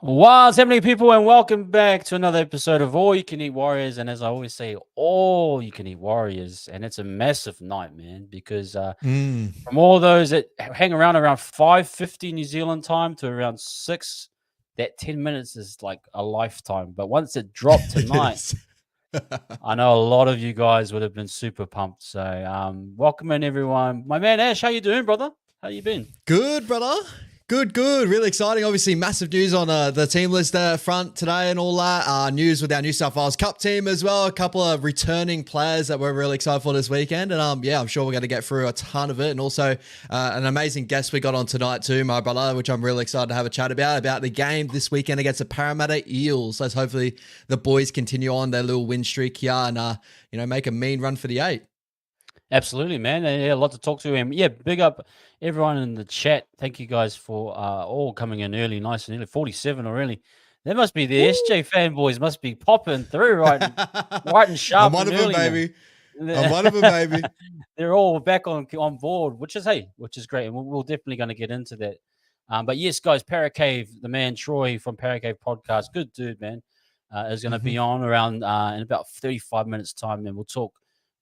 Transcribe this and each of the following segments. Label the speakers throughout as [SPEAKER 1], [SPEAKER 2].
[SPEAKER 1] What's happening, people, and welcome back to another episode of All You Can Eat Warriors. And as I always say, All You Can Eat Warriors, and it's a massive night, man, because from all those that hang around 5:50 New Zealand time to around 6, that 10 minutes is like a lifetime. But once it dropped tonight, I know a lot of you guys would have been super pumped. So welcome in, everyone. My man Ash, how you doing, brother? How you been?
[SPEAKER 2] Good, brother. Good. Really exciting. Obviously, massive news on the team list front today and all that. News with our New South Wales Cup team as well. A couple of returning players that we're really excited for this weekend. And I'm sure we're going to get through a ton of it. And also an amazing guest we got on tonight too, my brother, which I'm really excited to have a chat about the game this weekend against the Parramatta Eels. So hopefully the boys continue on their little win streak here and, make a mean run for the 8.
[SPEAKER 1] Absolutely, man. Yeah, a lot to talk to him. Yeah, big up everyone in the chat. Thank you guys for all coming in early, nice and early. 47 already. That must be the SJ fanboys must be popping through right and sharp.
[SPEAKER 2] I'm one of them, baby. I'm one of them, baby.
[SPEAKER 1] They're all back on board, which is great. And we're definitely going to get into that. But yes, guys, Paracave, the man Troy from Paracave Podcast, good dude, man, is going to be on around in about 35 minutes time, and we'll talk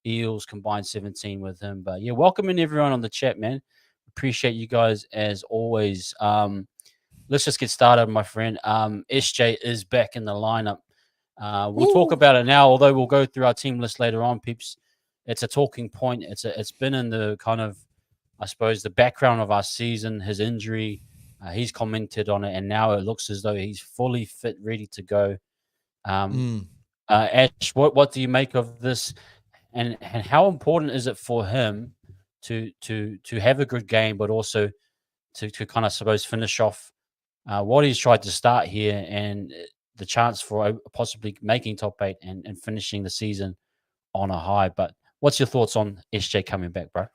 [SPEAKER 1] Eels combined 17 with him. But yeah, welcome in everyone on the chat, man. Appreciate you guys as always. Let's just get started, my friend. SJ is back in the lineup. We'll talk about it now, although we'll go through our team list later on, peeps. It's a talking point. It's been in the kind of, I suppose, the background of our season, his injury. He's commented on it, and now it looks as though he's fully fit, ready to go. Ash, what do you make of this? And how important is it for him to have a good game, but also to kind of, suppose, finish off what he's tried to start here and the chance for possibly making top 8 and finishing the season on a high. But what's your thoughts on SJ coming back, bro?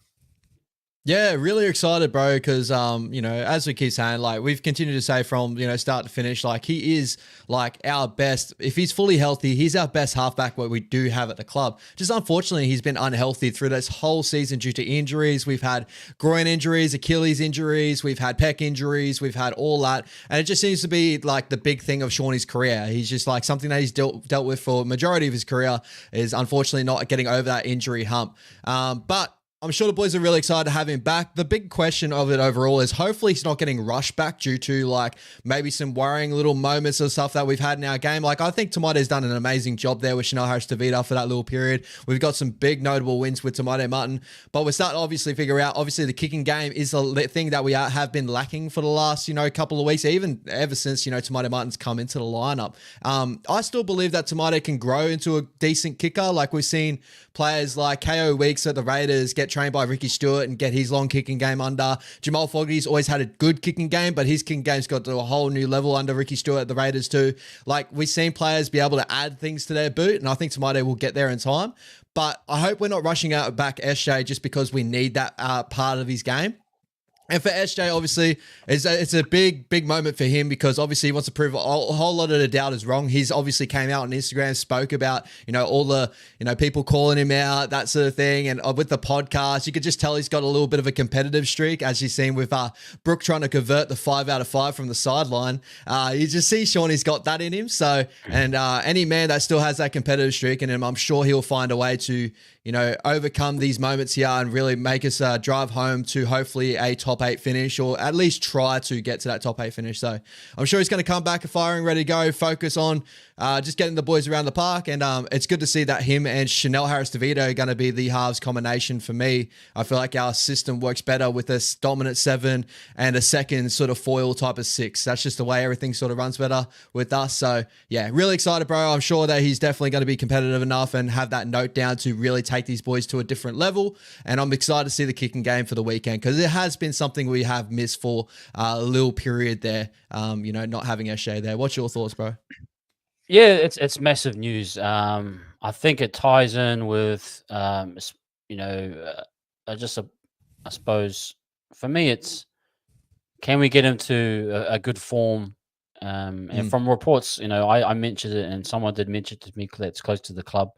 [SPEAKER 2] Yeah, really excited, bro, because, as we keep saying, like, we've continued to say from, start to finish, like, he is, like, our best. If he's fully healthy, he's our best halfback, what we do have at the club. Just unfortunately, he's been unhealthy through this whole season due to injuries. We've had groin injuries, Achilles injuries, we've had pec injuries, we've had all that. And it just seems to be, like, the big thing of Shaunie's career. He's just, like, something that he's dealt with for majority of his career is unfortunately not getting over that injury hump. But I'm sure the boys are really excited to have him back. The big question of it overall is hopefully he's not getting rushed back due to like maybe some worrying little moments of stuff that we've had in our game. Like I think Tomate's done an amazing job there with Chanel Harris-Tavita for that little period. We've got some big notable wins with Tomate Mutton, but we're starting to obviously figure out, obviously the kicking game is the thing that we have been lacking for the last, couple of weeks, even ever since, Tomate Mutton's come into the lineup. I still believe that Tomate can grow into a decent kicker. Like we've seen players like KO Weeks at the Raiders get trained by Ricky Stewart and get his long kicking game under. Jamal Fogarty's always had a good kicking game, but his kicking game's got to a whole new level under Ricky Stewart at the Raiders too. Like we've seen players be able to add things to their boot, and I think Tomate will get there in time. But I hope we're not rushing out back SJ just because we need that part of his game. And for SJ, obviously, it's a big moment for him because obviously he wants to prove a whole lot of the doubters wrong. He's obviously came out on Instagram, spoke about, all the, people calling him out, that sort of thing. And with the podcast, you could just tell he's got a little bit of a competitive streak, as you've seen with Brooke trying to convert the 5 out of 5 from the sideline. You just see Shaunie's got that in him. So, and any man that still has that competitive streak in him, I'm sure he'll find a way to, overcome these moments here and really make us drive home to hopefully a top 8 finish, or at least try to get to that top 8 finish. So I'm sure he's going to come back firing, ready to go, focus on just getting the boys around the park. And it's good to see that him and Chanel Harris-DeVito are going to be the halves combination for me. I feel like our system works better with a dominant 7 and a second sort of foil type of 6. That's just the way everything sort of runs better with us. So yeah, really excited, bro. I'm sure that he's definitely going to be competitive enough and have that note down to really take these boys to a different level. And I'm excited to see the kicking game for the weekend because it has been something we have missed for a little period there. Not having Eshe there. What's your thoughts, bro?
[SPEAKER 1] Yeah, it's massive news. I think it ties in with I suppose for me it's, can we get him to a good form? And from reports, I mentioned it, and someone did mention to me that's close to the club,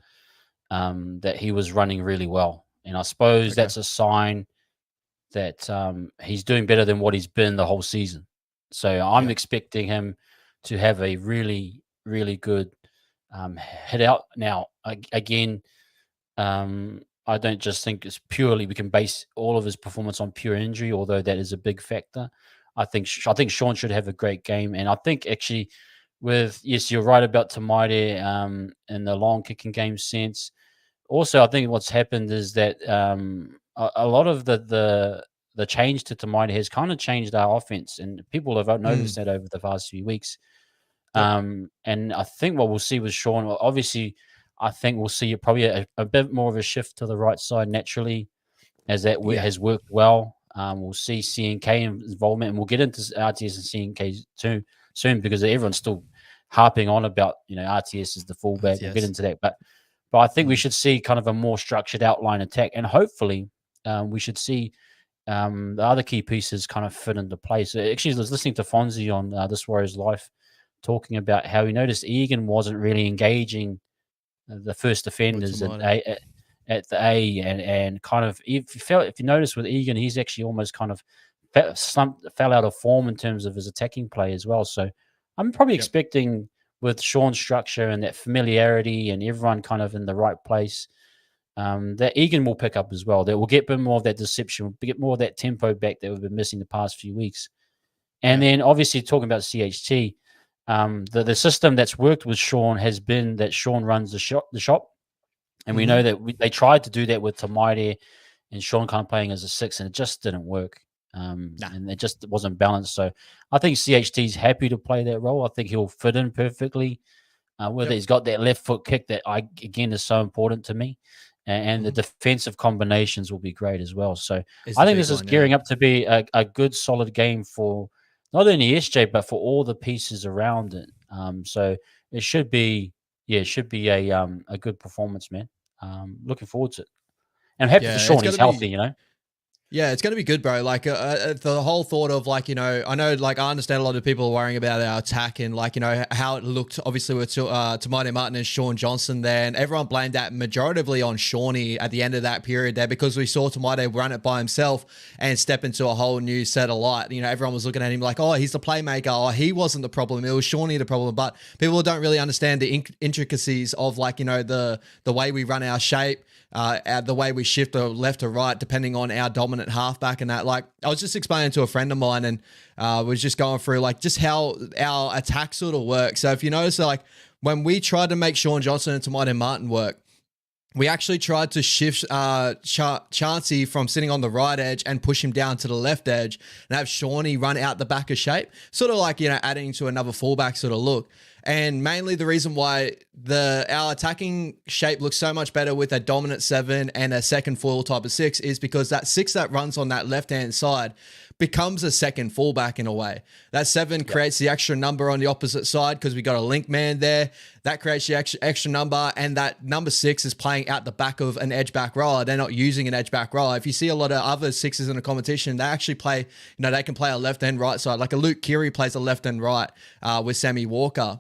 [SPEAKER 1] that he was running really well, and I suppose that's a sign that he's doing better than what he's been the whole season. So I'm expecting him to have a really, really good hit out. Now, again, I don't just think it's purely, we can base all of his performance on pure injury, although that is a big factor. I think Shaun should have a great game, and I think actually yes, you're right about Tamaide in the long kicking game sense. Also, I think what's happened is that a lot of the change to Tamaide has kind of changed our offense, and people have noticed that over the past few weeks. And I think what we'll see with Shaun, obviously, I think we'll see probably a bit more of a shift to the right side naturally, as that has worked well. We'll see CNK involvement, and we'll get into RTS and CNK too soon because everyone's still harping on about RTS is the fullback. We'll get into that, but I think we should see kind of a more structured outline attack, and hopefully we should see the other key pieces kind of fit into place. So actually, I was listening to Fonzie on This Warrior's Life talking about how he noticed Egan wasn't really engaging the first defenders at the A, and kind of if you notice with Egan, he's actually almost kind of fell out of form in terms of his attacking play as well. So I'm probably expecting, with Shaun's structure and that familiarity and everyone kind of in the right place, that Egan will pick up as well. That we'll get a bit more of that deception, we'll get more of that tempo back that we've been missing the past few weeks. And then obviously talking about CHT, the system that's worked with Shaun has been that Shaun runs the shop. And we know that they tried to do that with Tamaide and Shaun kind of playing as a 6, and it just didn't work. And it just wasn't balanced. So I think CHT's happy to play that role. I think he'll fit in perfectly. Whether he's got that left foot kick that again is so important to me, and the defensive combinations will be great as well. So I think this is gearing up to be a good, solid game for not only SJ but for all the pieces around it. So it should be a good performance, man. Looking forward to it, and I'm happy for Shaun. He's healthy,
[SPEAKER 2] Yeah, it's going to be good, bro. Like the whole thought of I know, I understand a lot of people are worrying about our attack and how it looked, obviously with Tamaide Martin and Shaun Johnson there, and everyone blamed that majoritively on Shawnee at the end of that period there because we saw Tamaide run it by himself and step into a whole new set of light. Everyone was looking at him like, oh, he's the playmaker. Oh, he wasn't the problem. It was Shawnee the problem. But people don't really understand the intricacies of the way we run our shape. The way we shift left to right, depending on our dominant halfback and that. I was just explaining to a friend of mine and was just going through just how our attack sort of works. So if you notice, when we tried to make Shaun Johnson and Tamaide Martin work, we actually tried to shift Chancey from sitting on the right edge and push him down to the left edge and have Shawnee run out the back of shape, sort of adding to another fullback sort of look. And mainly the reason why our attacking shape looks so much better with a dominant 7 and a second foil type of 6 is because that 6 that runs on that left-hand side becomes a second fullback in a way. That 7 creates the extra number on the opposite side because we got a link man there. that creates the extra number, and that number 6 is playing out the back of an edge back rower. They're not using an edge back rower. If you see a lot of other 6s in the competition, they actually play, they can play a left and right side. Like a Luke Keary plays a left and right with Sammy Walker.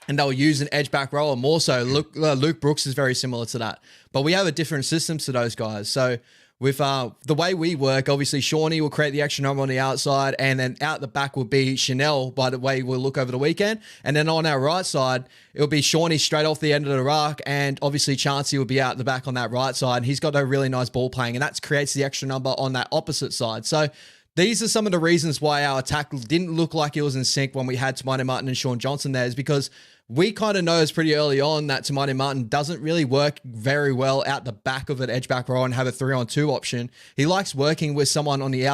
[SPEAKER 2] And they'll use an edge back rower more so. Luke Brooks is very similar to that. But we have a different system to those guys. So with the way we work, obviously Shawnee will create the extra number on the outside, and then out the back will be Chanel, by the way we'll look over the weekend. And then on our right side, it'll be Shawnee straight off the end of the ruck, and obviously Chancey will be out the back on that right side. And he's got a really nice ball playing, and that creates the extra number on that opposite side. So these are some of the reasons why our attack didn't look like it was in sync when we had Tamati Martin and Shaun Johnson there, is because we kind of noticed pretty early on that Tamati Martin doesn't really work very well out the back of an edge back row and have a 3-on-2 option. He likes working with someone on the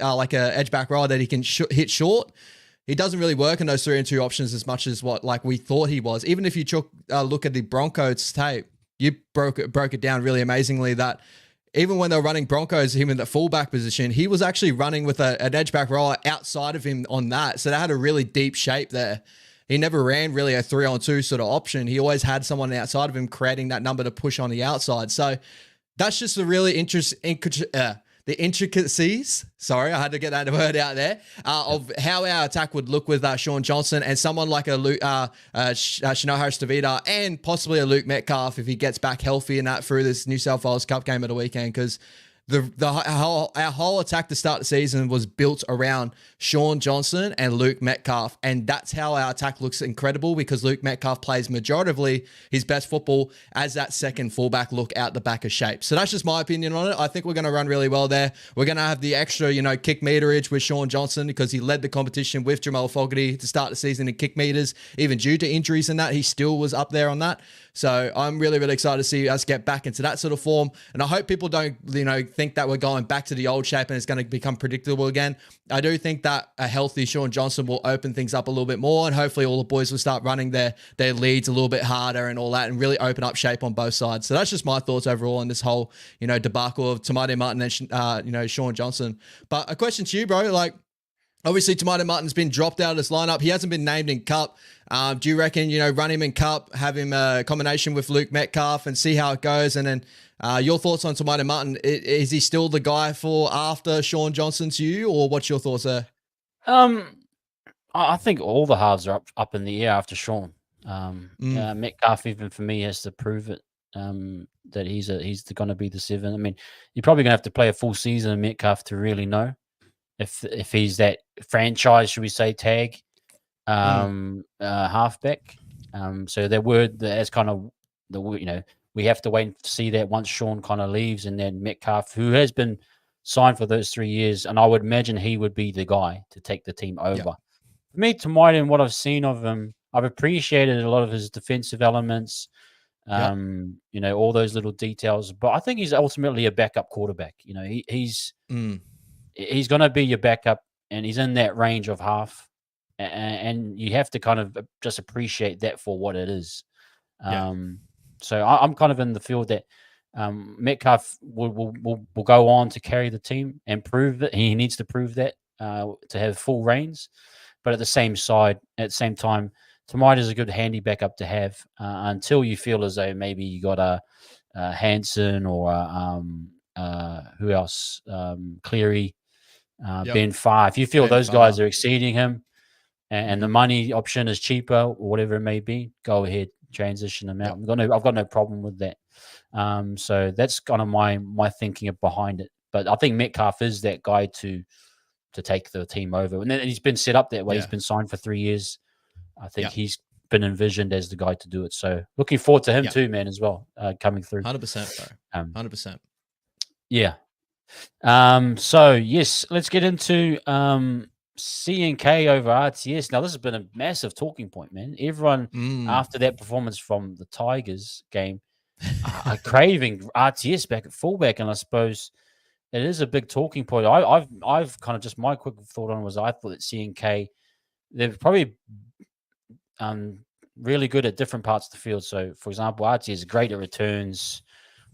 [SPEAKER 2] like a edge back row that he can hit short. He doesn't really work in those 3-on-2 options as much as what we thought he was. Even if you took a look at the Broncos tape, you broke it down really amazingly that even when they were running Broncos, him in the fullback position, he was actually running with an edge back rower outside of him on that. So they had a really deep shape there. He never ran really a 3-on-2 sort of option. He always had someone outside of him creating that number to push on the outside. So that's just a really interesting, the intricacies, sorry, I had to get that word out there, of how our attack would look with Shaun Johnson and someone like a Chanel Harris-Tavita, and possibly a Luke Metcalf if he gets back healthy and that through this New South Wales Cup game of the weekend, because our whole attack to start the season was built around Shaun Johnson and Luke Metcalf, and that's how our attack looks incredible, because Luke Metcalf plays majoritively his best football as that second fullback look out the back of shape. So that's just my opinion on it. I think we're going to run really well there. We're going to have the extra, kick meterage with Shaun Johnson, because he led the competition with Jamal Fogarty to start the season in kick meters, even due to injuries and that, he still was up there on that. So I'm really, really excited to see us get back into that sort of form. And I hope people don't, think that we're going back to the old shape and it's going to become predictable again. I do think that a healthy Shaun Johnson will open things up a little bit more, and hopefully all the boys will start running their leads a little bit harder and all that, and really open up shape on both sides. So that's just my thoughts overall on this whole, debacle of Tamati Martin and, Shaun Johnson. But a question to you, bro, obviously, Tamati Martin's been dropped out of this lineup. He hasn't been named in Cup. Do you reckon, run him in Cup, have him a combination with Luke Metcalf and see how it goes? And then your thoughts on Tamati Martin. Is he still the guy for after Shaun Johnson to you, or what's your thoughts there?
[SPEAKER 1] I think all the halves are up in the air after Shaun. Metcalf, even for me, has to prove it. That he's going to be the 7. I mean, you're probably going to have to play a full season of Metcalf to really know if he's that franchise, should we say, tag halfback. So that's kind of we have to wait to see that once Shaun kind of leaves, and then Metcalf, who has been signed for those 3 years, and I would imagine he would be the guy to take the team over.
[SPEAKER 2] Yeah.
[SPEAKER 1] For me, Tamati, and what I've seen of him, I've appreciated a lot of his defensive elements, all those little details. But I think he's ultimately a backup quarterback. He's going to be your backup, and he's in that range of half, and you have to kind of just appreciate that for what it is. So I'm kind of in the field that Metcalf will go on to carry the team and prove that he needs to prove that to have full reins. But at the same time, Tamati is a good handy backup to have until you feel as though maybe you got a Hansen or who else, Cleary, Ben Farr. If you feel those guys are exceeding him and the money option is cheaper or whatever it may be, go ahead, transition them out. I've got no problem with that. So that's kind of my thinking behind it. But I think Metcalf is that guy to take the team over. And then he's been set up that way. He's been signed for 3 years. I think he's been envisioned as the guy to do it. So looking forward to him too, man, as well, coming through.
[SPEAKER 2] 100%, bro. 100%.
[SPEAKER 1] Yeah. So yes, let's get into C&K over RTS. Now, this has been a massive talking point, man. Everyone after that performance from the Tigers game are craving RTS back at fullback, and I suppose it is a big talking point. I've kind of just my quick thought on it was I thought that C&K, they're probably really good at different parts of the field. So, for example, RTS is great at returns.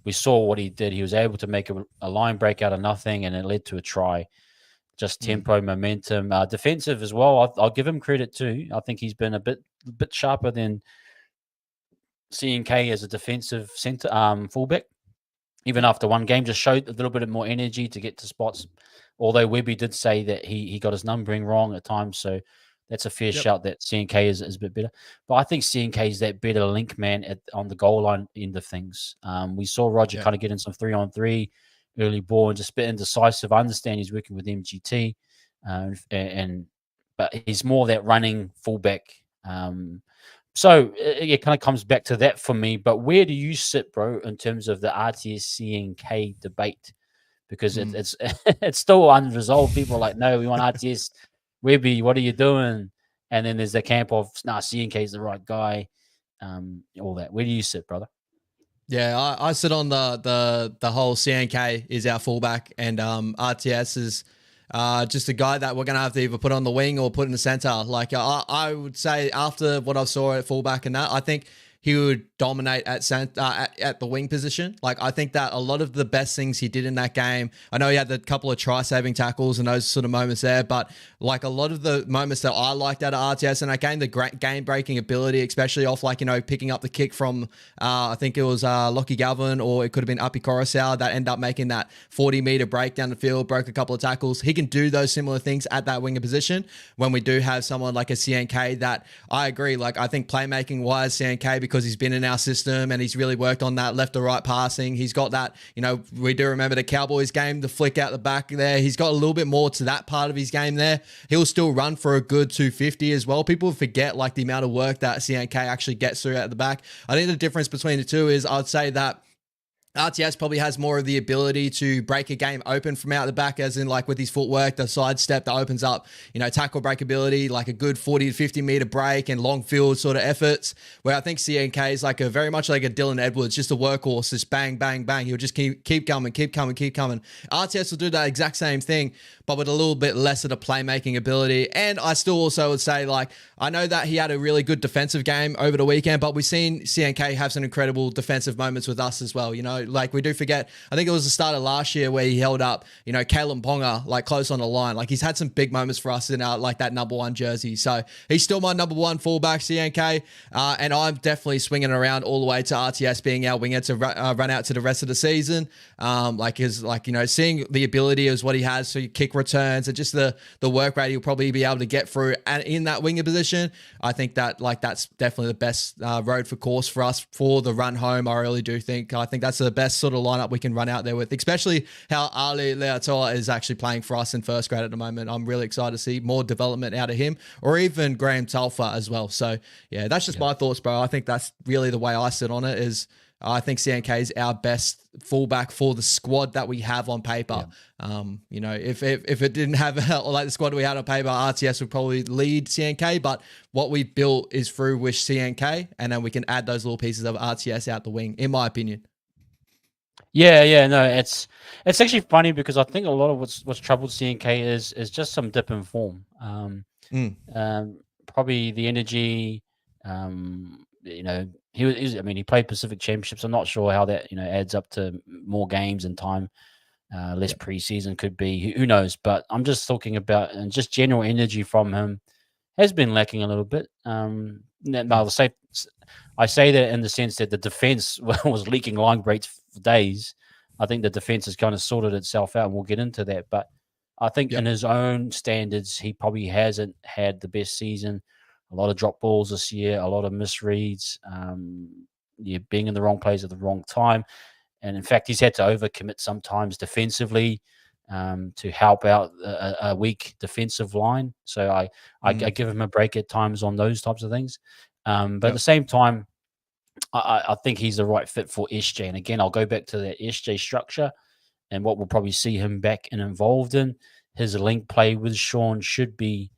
[SPEAKER 1] We saw what he did. He was able to make a line break out of nothing, and it led to a try. Just tempo, momentum, defensive as well. I'll give him credit too. I think he's been a bit sharper than CNK as a defensive center fullback. Even after one game, just showed a little bit more energy to get to spots. Although Webby did say that he got his numbering wrong at times, so that's a fair shout that CNK is a bit better. But I think CNK is that better link man on the goal line end of things. We saw Roger kind of get in some 3-on-3 early ball and just a bit indecisive. I understand he's working with MGT, but he's more that running fullback. So it kind of comes back to that for me. But where do you sit, bro, in terms of the RTS CNK debate? Because it's it's still unresolved. People are like, no, we want RTS. Webby, what are you doing? And then there's the camp of, nah, CNK is the right guy. All that. Where do you sit, brother?
[SPEAKER 2] Yeah, I sit on the whole CNK is our fullback, and RTS is just a guy that we're gonna have to either put on the wing or put in the center. Like I would say, after what I saw at fullback and that, I think he would dominate at the wing position. Like, I think that a lot of the best things he did in that game, I know he had a couple of try-saving tackles and those sort of moments there, but like a lot of the moments that I liked out of RTS in that game, the great game-breaking ability, especially off like, picking up the kick from, I think it was Lockie Galvin, or it could have been Api Coruscant, that ended up making that 40-meter break down the field, broke a couple of tackles. He can do those similar things at that winger position when we do have someone like a CNK that, I agree, like I think playmaking-wise, CNK, because he's been in our system and he's really worked on that left to right passing. He's got that, we do remember the Cowboys game, the flick out the back there. He's got a little bit more to that part of his game there. He'll still run for a good 250 as well. People forget like the amount of work that CNK actually gets through at the back. I think the difference between the two is I'd say that RTS probably has more of the ability to break a game open from out the back, as in like with his footwork, the side step that opens up, tackle break ability, like a good 40 to 50 meter break and long field sort of efforts, where I think CNK is like very much like a Dylan Edwards, just a workhorse, just bang, bang, bang. He'll just keep coming. RTS will do that exact same thing, but with a little bit less of the playmaking ability. And I still also would say, like, I know that he had a really good defensive game over the weekend, but we've seen CNK have some incredible defensive moments with us as well. Like we do forget, I think it was the start of last year where he held up, Kalen Ponga, like close on the line. Like he's had some big moments for us in our, like that number one jersey. So he's still my number one fullback, CNK. And I'm definitely swinging around all the way to RTS being our winger to run out to the rest of the season. Seeing the ability as what he has, so kick returns and just the work rate he'll probably be able to get through and in that winger position. I think that that's definitely the best road for course for us for the run home. I really do think. I think that's the best sort of lineup we can run out there with, especially how Ali Leatoa is actually playing for us in first grade at the moment. I'm really excited to see more development out of him, or even Graham Telfer as well. So yeah, that's just my thoughts, bro. I think that's really the way I sit on it. Is I think CNK is our best fullback for the squad that we have on paper. If it didn't have like the squad we had on paper, RTS would probably lead CNK, but what we built is through with CNK, and then we can add those little pieces of RTS out the wing, in my opinion.
[SPEAKER 1] No, it's actually funny because I think a lot of what's troubled CNK is just some dip in form. Probably the energy. He played Pacific Championships. I'm not sure how that adds up to more games and time. Less preseason could be. Who knows? But I'm just talking about, and just general energy from him has been lacking a little bit. I say that in the sense that the defense was leaking line breaks for days. I think the defense has kind of sorted itself out, and we'll get into that. But I think in his own standards, he probably hasn't had the best season. A lot of drop balls this year, a lot of misreads, being in the wrong place at the wrong time. And in fact, he's had to overcommit sometimes defensively to help out a weak defensive line. So I give him a break at times on those types of things. But at the same time, I think he's the right fit for SJ. And again, I'll go back to that SJ structure and what we'll probably see him back and involved in. His link play with Shaun should be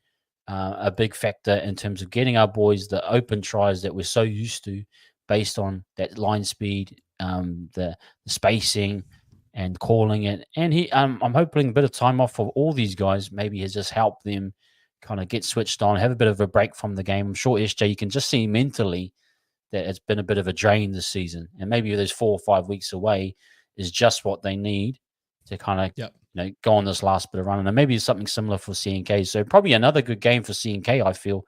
[SPEAKER 1] a big factor in terms of getting our boys the open tries that we're so used to, based on that line speed, the spacing, and calling it. And I'm hoping a bit of time off for all these guys maybe has just helped them kind of get switched on, have a bit of a break from the game. I'm sure SJ, you can just see mentally that it's been a bit of a drain this season, and maybe those 4 or 5 weeks away is just what they need to kind of go on this last bit of run. And maybe it's something similar for CNK. So probably another good game for CNK, I feel,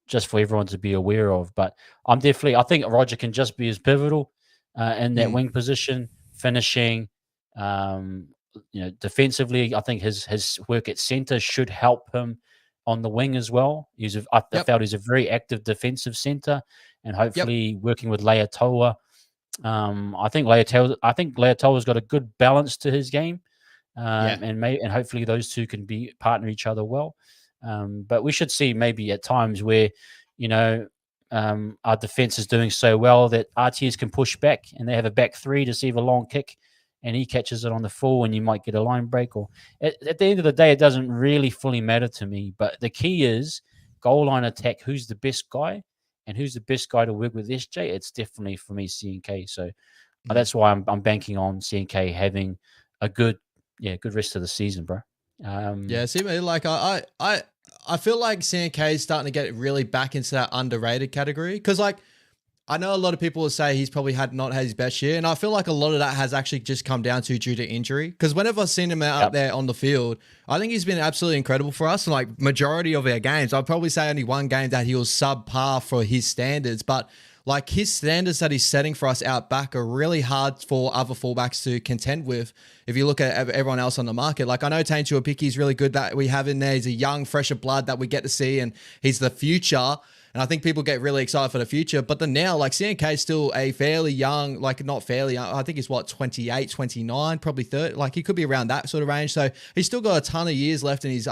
[SPEAKER 1] just for everyone to be aware of. But I think Roger can just be as pivotal in that
[SPEAKER 2] Mm.
[SPEAKER 1] wing position, finishing. Defensively, I think his work at centre should help him on the wing as well. I
[SPEAKER 2] Yep.
[SPEAKER 1] felt he's a very active defensive centre, and
[SPEAKER 2] Yep.
[SPEAKER 1] hopefully working with Leatoa. I think Leatoa's got a good balance to his game,
[SPEAKER 2] Yeah.
[SPEAKER 1] and hopefully those two can partner each other well. But we should see maybe at times where, you know, our defense is doing so well that RTS can push back and they have a back three to receive a long kick and he catches it on the full and you might get a line break. Or at the end of the day, it doesn't really fully matter to me. But the key is goal line attack. Who's the best guy and who's the best guy to work with SJ? It's definitely for me CNK. So
[SPEAKER 2] Mm.
[SPEAKER 1] that's why I'm banking on CNK having a good rest of the season, bro.
[SPEAKER 2] Yeah, see, man, like I feel like CNK is starting to get really back into that underrated category because, like, I know a lot of people will say he's probably not had his best year, and I feel like a lot of that has actually just come down to due to injury. Because whenever I've seen him out
[SPEAKER 1] Yep.
[SPEAKER 2] there on the field, I think he's been absolutely incredible for us. And like majority of our games, I'd probably say only one game that he was subpar for his standards, but like his standards that he's setting for us out back are really hard for other fullbacks to contend with. If you look at everyone else on the market, like I know Taintu Apiki is really good that we have in there. He's a young, fresher blood that we get to see, and he's the future. And I think people get really excited for the future. But then now, like CNK is still a fairly young, like not fairly young, I think he's 28, 29, probably 30. Like he could be around that sort of range. So he's still got a ton of years left in his,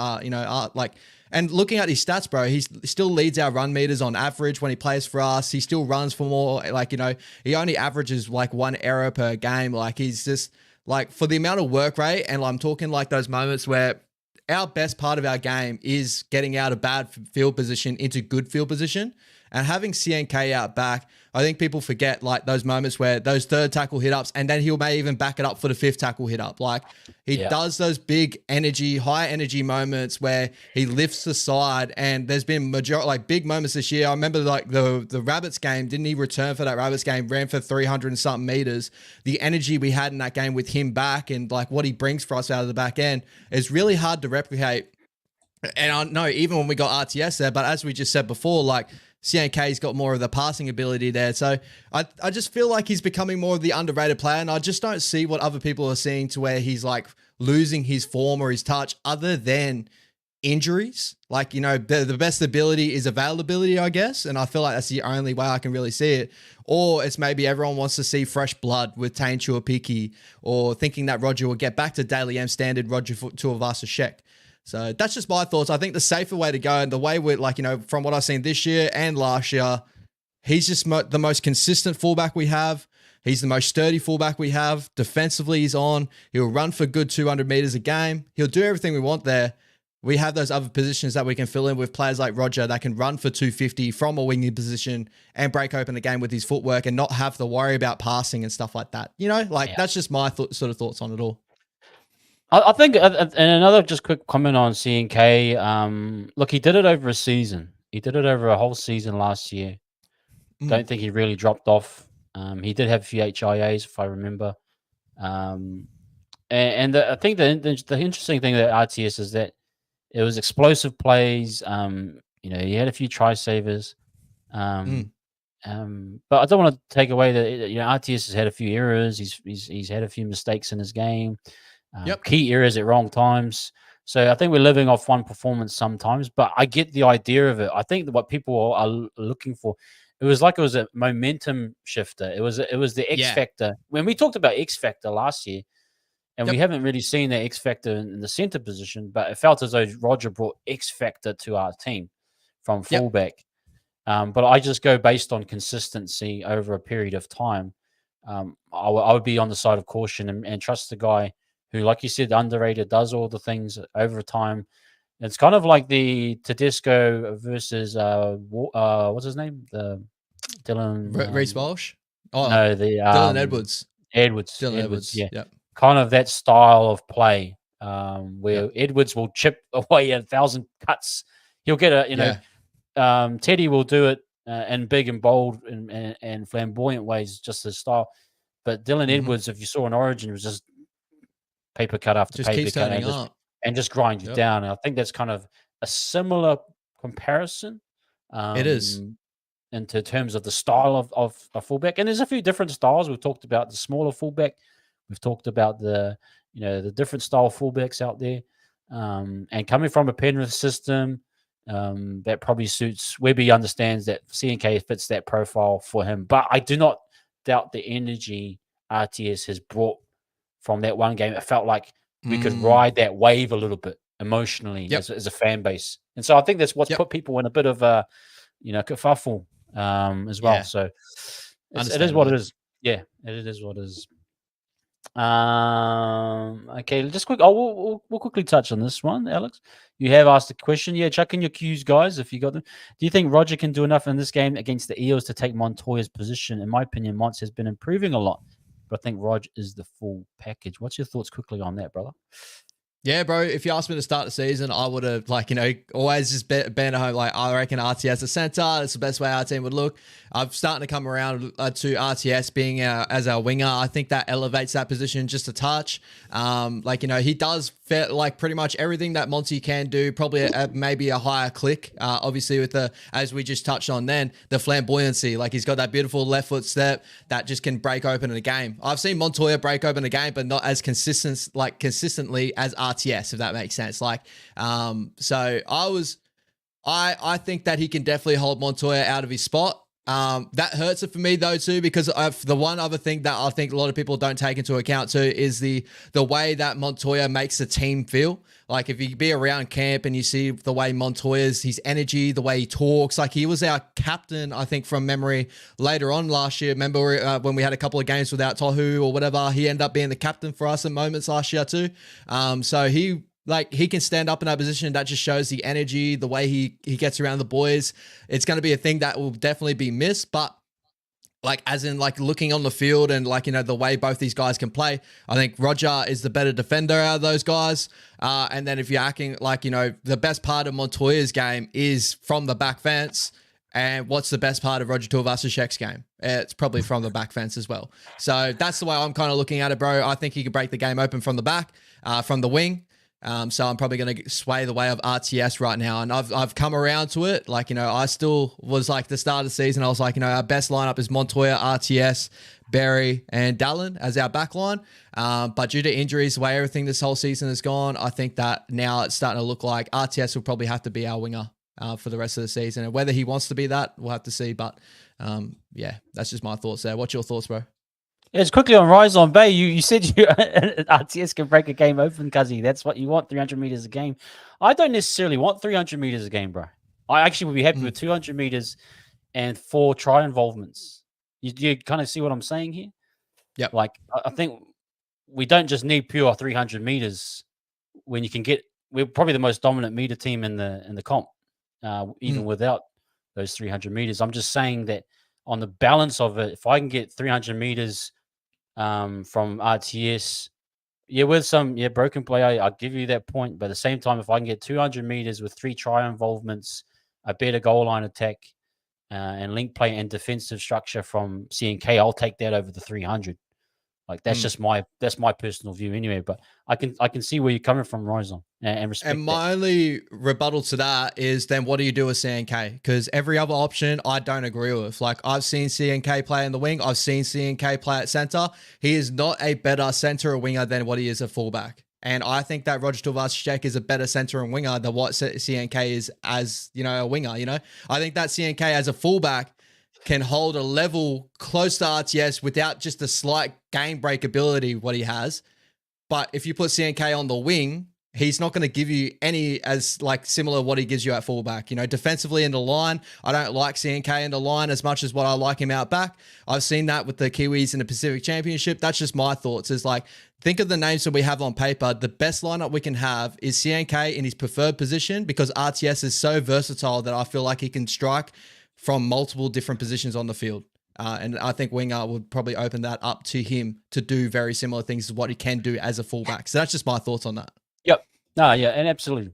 [SPEAKER 2] and looking at his stats, bro, he still leads our run meters on average when he plays for us. He still runs for more, he only averages like 1 error per game. Like he's just like for the amount of work rate. And I'm talking like those moments where our best part of our game is getting out of bad field position into good field position. And having CNK out back, I think people forget like those moments where those third tackle hit ups, and then he may even back it up for the fifth tackle hit up. Like he does those big energy, high energy moments where he lifts the side. And there's been big moments this year. I remember like the Rabbits game, didn't he return for that Rabbits game, ran for 300 and something meters. The energy we had in that game with him back and like what he brings for us out of the back end is really hard to replicate. And I know even when we got RTS there, but as we just said before, like CNK's got more of the passing ability there. So I just feel like he's becoming more of the underrated player. And I just don't see what other people are seeing to where he's like losing his form or his touch other than injuries. Like, the best ability is availability, I guess. And I feel like that's the only way I can really see it. Or it's maybe everyone wants to see fresh blood with Taintu Apiki, or thinking that Roger will get back to Daily M standard Roger Tuivasa-Sheck. So that's just my thoughts. I think the safer way to go, and the way we're like, from what I've seen this year and last year, he's just the most consistent fullback we have. He's the most sturdy fullback we have. Defensively, he's on. He'll run for good 200 meters a game. He'll do everything we want there. We have those other positions that we can fill in with players like Roger that can run for 250 from a winging position and break open the game with his footwork and not have to worry about passing and stuff like that. That's just my sort of thoughts on it all.
[SPEAKER 1] I think, and another just quick comment on CNK. Look, he did it over a season. He did it over a whole season last year. Don't think he really dropped off. He did have a few HIAs, if I remember. I think the interesting thing about RTS is that it was explosive plays. He had a few try savers. But I don't want to take away that RTS has had a few errors. He's had a few mistakes in his game. Key errors at wrong times. So I think we're living off one performance sometimes, but I get the idea of it. I think that what people are looking for, it was a momentum shifter. It was the X factor. When we talked about X factor last year, and we haven't really seen that X factor in the center position, but it felt as though Roger brought X factor to our team from fullback. But I just go based on consistency over a period of time. I would be on the side of caution and trust the guy who, like you said, underrated, does all the things over time. It's kind of like the Tedesco versus what's his name? The Dylan
[SPEAKER 2] Reece Walsh? Oh,
[SPEAKER 1] no, the
[SPEAKER 2] Dylan Edwards.
[SPEAKER 1] Dylan Edwards, yeah.
[SPEAKER 2] Yep.
[SPEAKER 1] Kind of that style of play where Edwards will chip away 1,000 cuts. He'll get Teddy will do it in big and bold and flamboyant ways, just his style. But Dylan Edwards, if you saw an Origin, was just paper cut after
[SPEAKER 2] just
[SPEAKER 1] paper cut and just grind you down. And I think that's kind of a similar comparison
[SPEAKER 2] It is.
[SPEAKER 1] Into terms of the style of a fullback. And there's a few different styles. We've talked about the smaller fullback. We've talked about the different style fullbacks out there. And coming from a Penrith system, that probably suits Webby. Understands that CNK fits that profile for him. But I do not doubt the energy RTS has brought from that one game. It felt like we could ride that wave a little bit emotionally as a fan base. And so I think that's what's put people in a bit of a kerfuffle as well. So it is what it is. Yeah, it is what it is. Okay, just quick. We'll quickly touch on this one, Alex. You have asked a question. Yeah, chuck in your cues, guys, if you got them. Do you think Roger can do enough in this game against the Eels to take Montoya's position? In my opinion, Mont has been improving a lot, but I think Roger is the full package. What's your thoughts quickly on that, brother?
[SPEAKER 2] Yeah, bro, if you asked me to start the season, I would have, always just been at home. I reckon RTS a center. That's the best way our team would look. I'm starting to come around to RTS being as our winger. I think that elevates that position just a touch. He does pretty much everything that Monty can do, probably maybe a higher click. Obviously, with as we just touched on then, the flamboyancy. He's got that beautiful left foot step that just can break open in a game. I've seen Montoya break open a game, but not as consistently as RTS, if that makes sense. So I think that he can definitely hold Montoya out of his spot. That hurts it for me though too, because the one other thing that I think a lot of people don't take into account too is the way that Montoya makes the team feel. If you be around camp and you see the way Montoya's, his energy, the way he talks, he was our captain, I think from memory later on last year. Remember when we had a couple of games without Tohu or whatever, he ended up being the captain for us at moments last year too. So he can stand up in that position. That just shows the energy, the way he gets around the boys. It's going to be a thing that will definitely be missed, but looking on the field and the way both these guys can play, I think Roger is the better defender out of those guys. And then if you're acting the best part of Montoya's game is from the back fence. And what's the best part of Roger Tuivasa-Sheck's game? It's probably from the back fence as well. So that's the way I'm kind of looking at it, bro. I think he could break the game open from the back, from the wing. So I'm probably going to sway the way of RTS right now. And I've come around to it. I still was the start of the season. I was our best lineup is Montoya, RTS, Berry, and Dallin as our back line. But due to injuries, the way everything this whole season has gone, I think that now it's starting to look like RTS will probably have to be our winger for the rest of the season. And whether he wants to be that, we'll have to see. But that's just my thoughts there. What's your thoughts, bro?
[SPEAKER 1] It's quickly on Rise on Bay. You said RTS can break a game open, Cuzzy. That's what you want, 300 meters a game. I don't necessarily want 300 meters a game, bro. I actually would be happy with 200 meters and 4 try involvements. You kind of see what I'm saying here?
[SPEAKER 2] Yeah.
[SPEAKER 1] I think we don't just need pure 300 meters when you can we're probably the most dominant meter team in the comp, even without those 300 meters. I'm just saying that on the balance of it, if I can get 300 meters from RTS, with some broken play, I'll give you that point. But at the same time, if I can get 200 meters with 3 try involvements, a better goal line attack, and link play and defensive structure from CNK, I'll take that over the 300. That's just my personal view anyway. But I can see where you're coming from, Rosen, and respect.
[SPEAKER 2] And my only rebuttal to that is then what do you do with CNK? Because every other option I don't agree with. I've seen CNK play in the wing. I've seen CNK play at center. He is not a better center or winger than what he is a fullback. And I think that Roger Tuivasa-Sheck is a better center and winger than what CNK is as, a winger, I think that CNK as a fullback can hold a level close to RTS without just a slight game break ability, what he has. But if you put CNK on the wing, he's not going to give you any as similar what he gives you at fullback. Defensively in the line, I don't like CNK in the line as much as what I like him out back. I've seen that with the Kiwis in the Pacific Championship. That's just my thoughts. Is think of the names that we have on paper. The best lineup we can have is CNK in his preferred position because RTS is so versatile that I feel like he can strike from multiple different positions on the field. And I think winger would probably open that up to him to do very similar things to what he can do as a fullback. So that's just my thoughts on that.
[SPEAKER 1] Yep. And absolutely.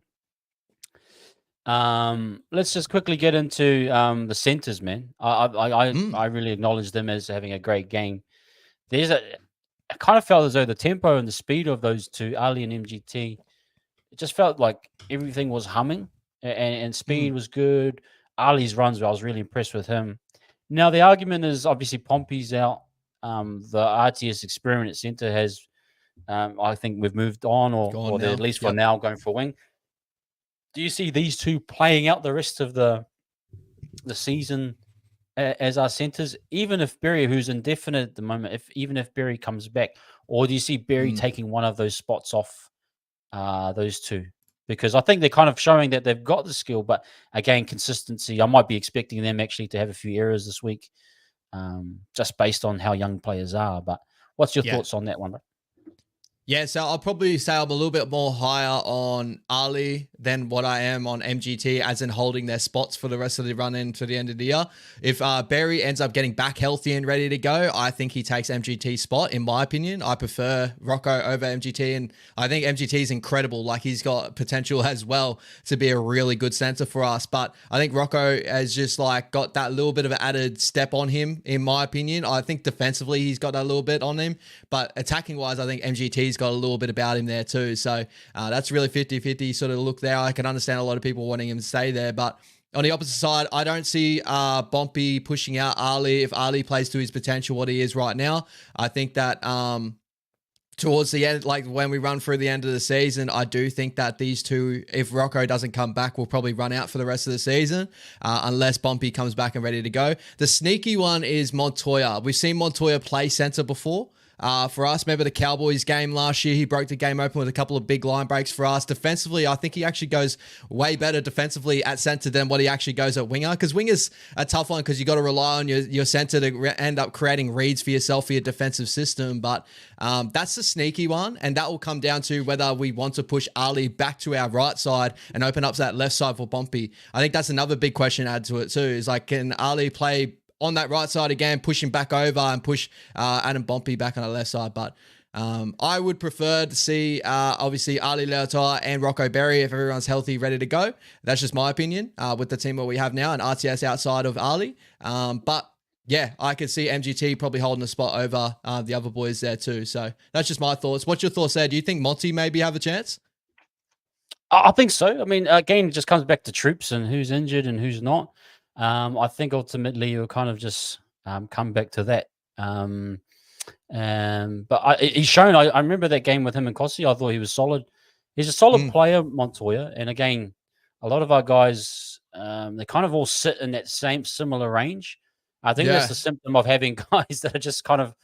[SPEAKER 1] Let's just quickly get into the centers, man. I really acknowledge them as having a great game. I kind of felt as though the tempo and the speed of those two, Ali and MGT, it just felt like everything was humming and speed was good. Ali's runs, I was really impressed with him. Now, the argument is obviously Pompey's out. The RTS experiment at centre has, I think we've moved on, or they're at least for now going for wing. Do you see these two playing out the rest of the season as our centres, even if Berry, who's indefinite at the moment, even if Berry comes back, or do you see Berry taking one of those spots off those two? Because I think they're kind of showing that they've got the skill, but again, consistency. I might be expecting them actually to have a few errors this week, just based on how young players are. But what's your thoughts on that one?
[SPEAKER 2] Yeah, so I'll probably say I'm a little bit more higher on Ali than what I am on MGT, as in holding their spots for the rest of the run into the end of the year. If Berry ends up getting back healthy and ready to go, I think he takes MGT's spot, in my opinion. I prefer Rocco over MGT, and I think MGT is incredible. Like, he's got potential as well to be a really good center for us. But I think Rocco has just like got that little bit of an added step on him, in my opinion. I think defensively he's got that little bit on him, but attacking wise, I think MGT's got a little bit about him there too. So that's really 50-50 sort of look there. I can understand a lot of people wanting him to stay there, but on the opposite side, I don't see Bompy pushing out Ali if Ali plays to his potential, what he is right now. I think that towards the end, like when we run through the end of the season, I do think that these two, if Rocco doesn't come back, will probably run out for the rest of the season, unless Bompy comes back and ready to go. The sneaky one is Montoya. We've seen Montoya play center before. For us, remember the Cowboys game last year? He broke the game open with a couple of big line breaks for us. Defensively, I think he actually goes way better defensively at center than what he actually goes at winger, because winger's a tough one because you got to rely on your center to end up creating reads for yourself for your defensive system. But that's the sneaky one, and that will come down to whether we want to push Ali back to our right side and open up that left side for Pompey. I think that's another big question to add to it too, is like, can Ali play on that right side again, push him back over and push Adam Bompey back on the left side? But I would prefer to see, obviously, Ali Leotar and Rocco Berry if everyone's healthy, ready to go. That's just my opinion with the team that we have now and RTS outside of Ali. But yeah, I could see MGT probably holding a spot over the other boys there too. So that's just my thoughts. What's your thoughts there? Do you think Monty maybe have a chance?
[SPEAKER 1] I think so. I mean, again, it just comes back to troops and who's injured and who's not. I think ultimately you'll kind of just come back to that. But he's shown. I remember that game with him and Kossi. I thought he was solid. He's a solid player, Montoya. And again, a lot of our guys, they kind of all sit in that similar range. I think that's the symptom of having guys that are just kind of,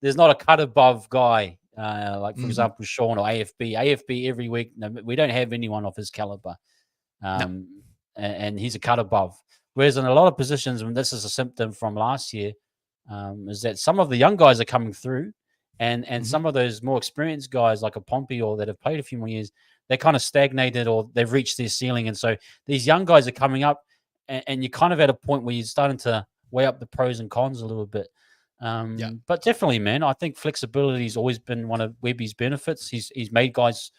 [SPEAKER 1] there's not a cut above guy. Like, for example, Shaun or AFB. AFB every week, no, we don't have anyone of his caliber. And he's a cut above. Whereas in a lot of positions, when this is a symptom from last year, is that some of the young guys are coming through, and some of those more experienced guys like a Pompey or that have played a few more years, they're kind of stagnated or they've reached their ceiling. And so these young guys are coming up, and you're kind of at a point where you're starting to weigh up the pros and cons a little bit. But definitely, man, I think flexibility has always been one of Webby's benefits. He's made guys,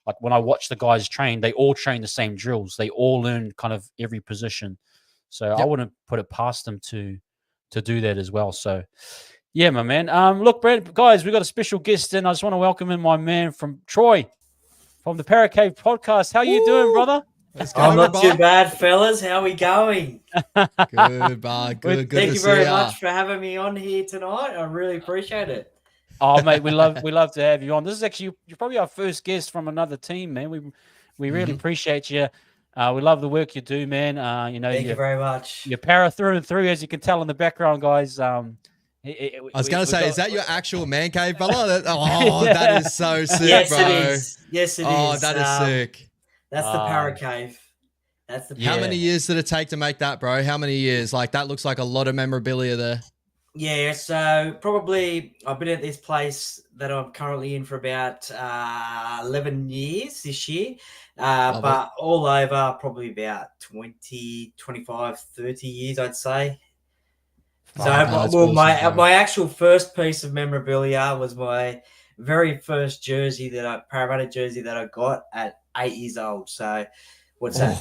[SPEAKER 1] like when I watch the guys train, they all train the same drills. They all learn kind of every position. So I wouldn't put it past them to do that as well. So, yeah, my man. Look, Brad, guys, we've got a special guest in. I just want to welcome in my man from Troy, from the Para Cave podcast. How you doing, brother?
[SPEAKER 3] I'm not too bad, fellas. How are we going?
[SPEAKER 2] Good, bud. Good.
[SPEAKER 3] Thank you very much for having me on here tonight. I really appreciate it.
[SPEAKER 1] Oh, mate, we love to have you on. This is actually you're probably our first guest from another team, man. We really appreciate you. We love the work you do, man. Thank
[SPEAKER 3] you very much.
[SPEAKER 1] You're para through and through, as you can tell in the background, guys.
[SPEAKER 2] I was going to say, is that your actual man cave, brother? That is so sick,
[SPEAKER 3] yes,
[SPEAKER 2] bro.
[SPEAKER 3] It is. Yes, it is.
[SPEAKER 2] Oh, that is sick.
[SPEAKER 3] That's the Para Cave. That's the.
[SPEAKER 2] How many years did it take to make that, bro? How many years? Like, that looks like a lot of memorabilia there.
[SPEAKER 3] Yeah, so probably I've been at this place that I'm currently in for about 11 years this year. But all over probably about 20, 25, 30 years, I'd say. My actual first piece of memorabilia was my very first Parramatta jersey that I got at 8 years old. So what's that,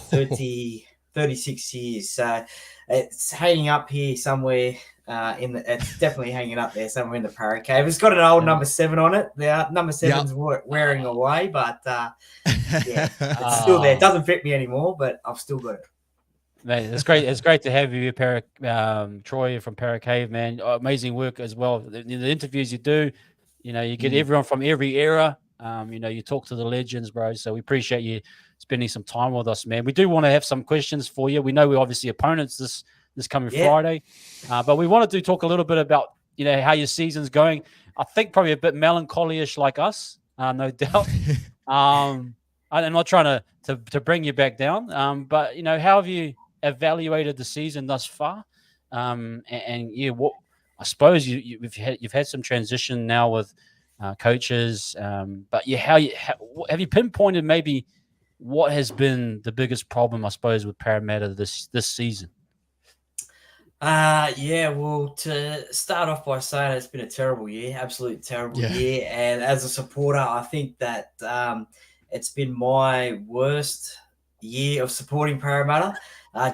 [SPEAKER 3] 36 years. So it's hanging up here somewhere. It's definitely hanging up there somewhere in the Para Cave. It's got an old number 7 on it. The number 7's wearing away, but it's still there. It doesn't fit me anymore, but I've still got it.
[SPEAKER 1] Man, it's great. It's great to have you, Troy from Para Cave, man. Amazing work as well. The interviews you do, you get everyone from every era. You talk to the legends, bro. So we appreciate you spending some time with us, man. We do want to have some questions for you. We know we're obviously opponents this coming Friday, but we wanted to talk a little bit about how your season's going. I think probably a bit melancholy-ish like us, no doubt. I'm not trying to bring you back down, but how have you evaluated the season thus far? What I suppose you've had some transition now with coaches, but how have you pinpointed maybe what has been the biggest problem, I suppose, with Parramatta this season?
[SPEAKER 3] Well, to start off by saying it's been a terrible year, absolute terrible year. And as a supporter, I think that it's been my worst year of supporting Parramatta,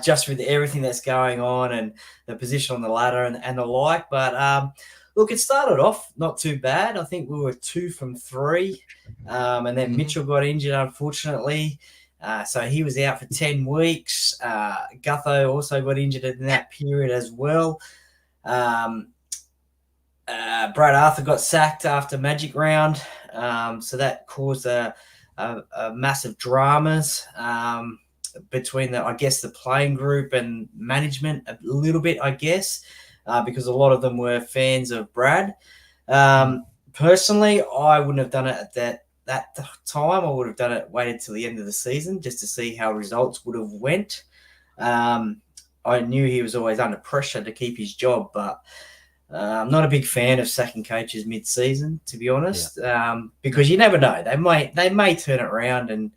[SPEAKER 3] just with everything that's going on and the position on the ladder and the like. But look, it started off not too bad. I think we were 2 from 3, and then Mitchell got injured, unfortunately. So he was out for 10 weeks. Gutho also got injured in that period as well. Brad Arthur got sacked after Magic Round. So that caused a massive dramas between the playing group and management a little bit, because a lot of them were fans of Brad. Personally, I wouldn't have done it at that time. I would have done it, waited till the end of the season just to see how results would have went. I knew he was always under pressure to keep his job, but I'm not a big fan of sacking coaches mid-season, to be honest, because you never know. They may turn it around and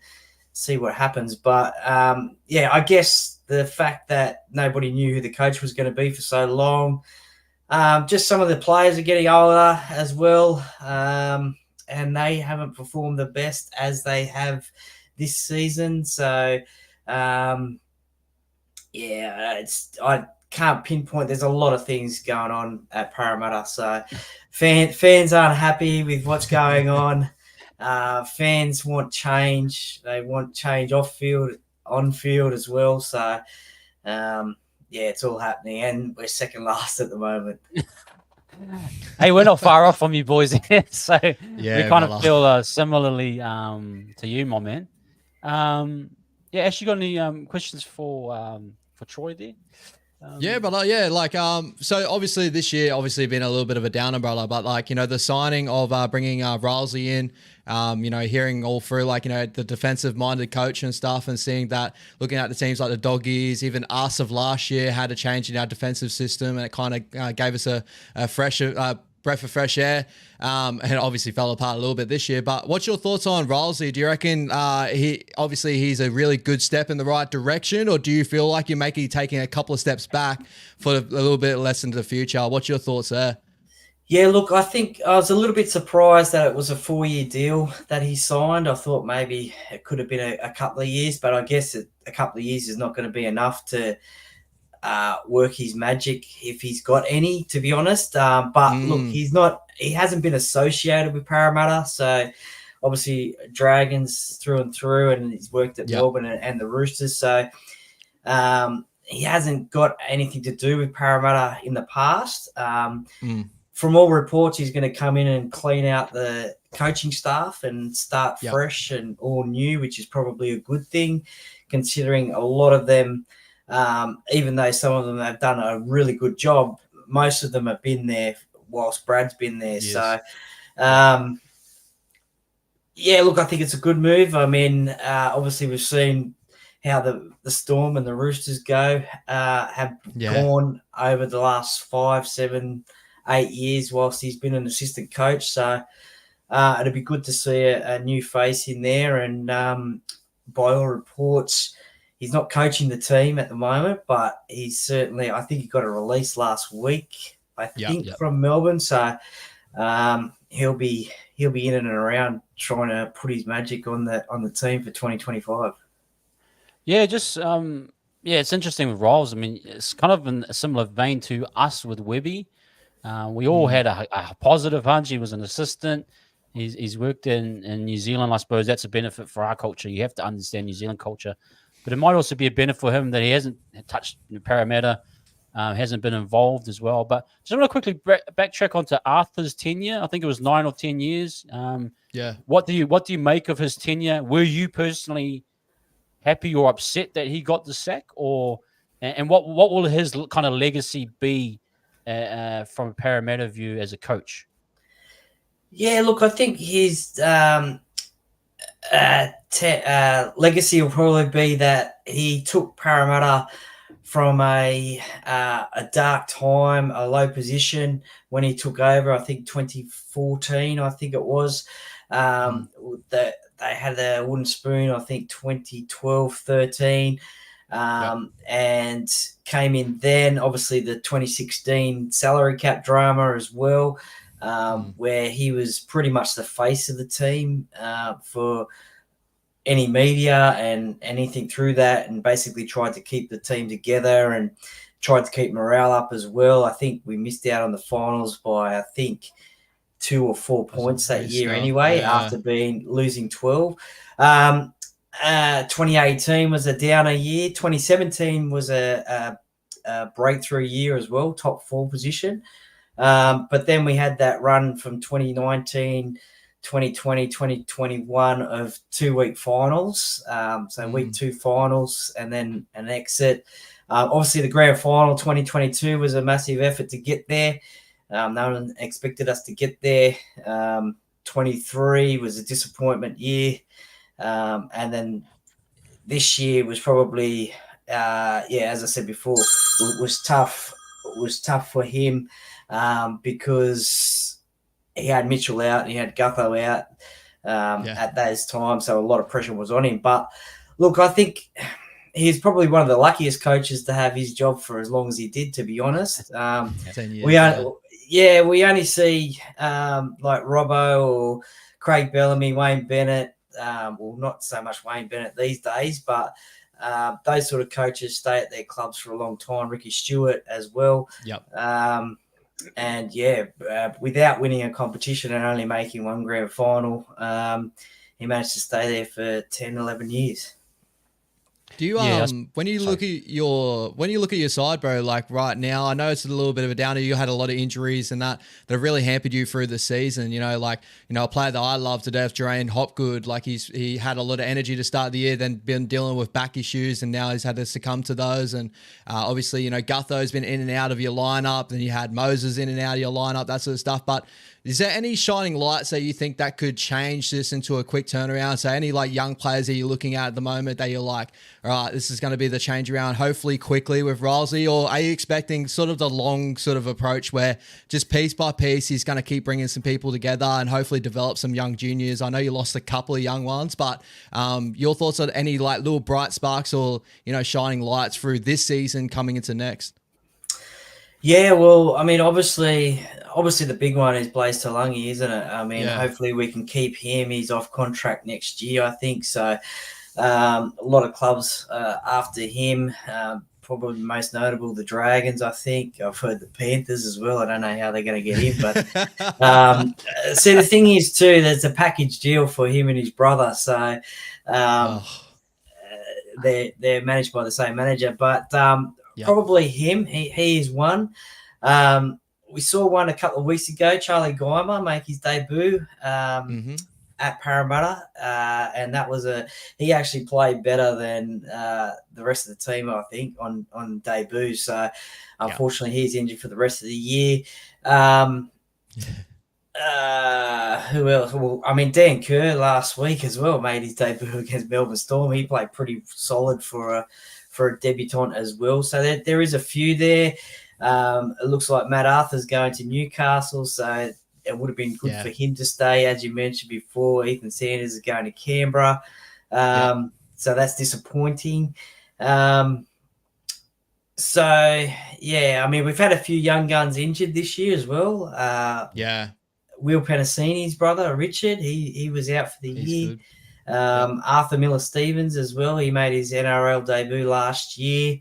[SPEAKER 3] see what happens. But, I guess the fact that nobody knew who the coach was going to be for so long, just some of the players are getting older as well, and they haven't performed the best as they have this season. So, I can't pinpoint. There's a lot of things going on at Parramatta. So fans aren't happy with what's going on. Fans want change. They want change off field, on field as well. So, it's all happening. And we're second last at the moment.
[SPEAKER 1] Hey, we're not far off from you boys. So we kind of feel similarly to you, my man. Ash, you got any questions for Troy there?
[SPEAKER 2] So obviously this year been a little bit of a down umbrella, but the signing of bringing Rowlsy in, hearing all through the defensive minded coach and stuff, and seeing that, looking at the teams like the Doggies, even us of last year had a change in our defensive system, and it kind of gave us a fresh breath of fresh air, and obviously fell apart a little bit this year. But what's your thoughts on Rowlsy? Do you reckon he's a really good step in the right direction, or do you feel like you're taking a couple of steps back for a little bit less into the future? What's your thoughts there?
[SPEAKER 3] Yeah, look, I think I was a little bit surprised that it was a 4-year deal that he signed. I thought maybe it could have been a couple of years, but I guess a couple of years is not going to be enough to work his magic if he's got any, to be honest. Look, he hasn't been associated with Parramatta, so obviously Dragons through and through, and he's worked at Melbourne and the Roosters, so he hasn't got anything to do with Parramatta in the past. From all reports, he's going to come in and clean out the coaching staff and start fresh and all new, which is probably a good thing, considering a lot of them, even though some of them have done a really good job, most of them have been there whilst Brad's been there. Yes. So, look, I think it's a good move. I mean, obviously we've seen how the Storm and the Roosters have gone over the last 5, 7, 8 years whilst he's been an assistant coach. So it'd be good to see a new face in there. And by all reports, he's not coaching the team at the moment, but he's certainly, I think he got a release last week, from Melbourne. So he'll be in and around trying to put his magic on the team for 2025.
[SPEAKER 1] Yeah, it's interesting with Rolls. I mean, it's kind of in a similar vein to us with Webby. We all had a positive hunch. He was an assistant. He's worked in New Zealand. I suppose that's a benefit for our culture. You have to understand New Zealand culture. but it might also be a benefit for him that he hasn't touched Parramatta, hasn't been involved as well. But just want to quickly backtrack onto Arthur's tenure. I think it was 9 or 10 years. What do you make of his tenure? Were you personally happy or upset that he got the sack, and what will his kind of legacy be from a Parramatta view as a coach?
[SPEAKER 3] Yeah, look, I think his legacy will probably be that he took Parramatta from a dark time, a low position when he took over. I think 2014, I think it was. That they had a wooden spoon, I think 2012, 13, and came in then. Obviously, the 2016 salary cap drama as well, where he was pretty much the face of the team for any media and anything through that, and basically tried to keep the team together and tried to keep morale up as well. I think we missed out on the finals by, I think, 2 or 4 points that year anyway, after losing 12. 2018 was a downer year. 2017 was a breakthrough year as well, top 4 position. But then we had that run from 2019, 2020, 2021 of 2-week finals. So week 2 finals and then an exit. Obviously, the grand final 2022 was a massive effort to get there. No one expected us to get there. 23 was a disappointment year. And then this year was probably, as I said before, was tough. It was tough for him because he had Mitchell out and he had Gutho out at those times. So a lot of pressure was on him. But look, I think he's probably one of the luckiest coaches to have his job for as long as he did, to be honest.
[SPEAKER 2] 10 years,
[SPEAKER 3] we only see like Robbo or Craig Bellamy, Wayne Bennett. Well, not so much Wayne Bennett these days, but those sort of coaches stay at their clubs for a long time. Ricky Stewart as well. And without winning a competition and only making one grand final, he managed to stay there for 10, 11 years.
[SPEAKER 2] Do you when you look at your side, bro, like right now, I know it's a little bit of a downer. You had a lot of injuries and that have really hampered you through the season. A player that I love to death, Jermaine Hopgood, like he had a lot of energy to start the year, then been dealing with back issues, and now he's had to succumb to those. And obviously, Gutho's been in and out of your lineup, then you had Moses in and out of your lineup, that sort of stuff. But is there any shining lights that you think that could change this into a quick turnaround? So any like young players that you're looking at the moment that you're like, all right, this is going to be the change around, hopefully quickly with Rylesy? Or are you expecting sort of the long sort of approach where just piece by piece, he's going to keep bringing some people together and hopefully develop some young juniors? I know you lost a couple of young ones, but your thoughts on any like little bright sparks or, shining lights through this season coming into next?
[SPEAKER 3] Yeah, well, I mean, obviously the big one is Blaise Talangi, isn't it? I mean, hopefully we can keep him. He's off contract next year, I think. So a lot of clubs after him, probably most notable the Dragons, I think. I've heard the Panthers as well. I don't know how they're going to get him. But see, the thing is, too, there's a package deal for him and his brother. So they're managed by the same manager. But probably him. He is one. We saw one a couple of weeks ago, Charlie Geimer make his debut at Parramatta, and that was he actually played better than the rest of the team, I think, on debut. So unfortunately, he's injured for the rest of the year. Who else? Well, I mean, Dan Kerr last week as well made his debut against Melbourne Storm. He played pretty solid for a debutant as well. So there is a few there. It looks like Matt Arthur's going to Newcastle, so it would have been good for him to stay. As you mentioned before, Ethan Sanders is going to Canberra. So that's disappointing. I mean, we've had a few young guns injured this year as well. Will Penasini's brother, Richard, he was out for the year.
[SPEAKER 2] Good.
[SPEAKER 3] Arthur Miller-Stevens as well. He made his NRL debut last year.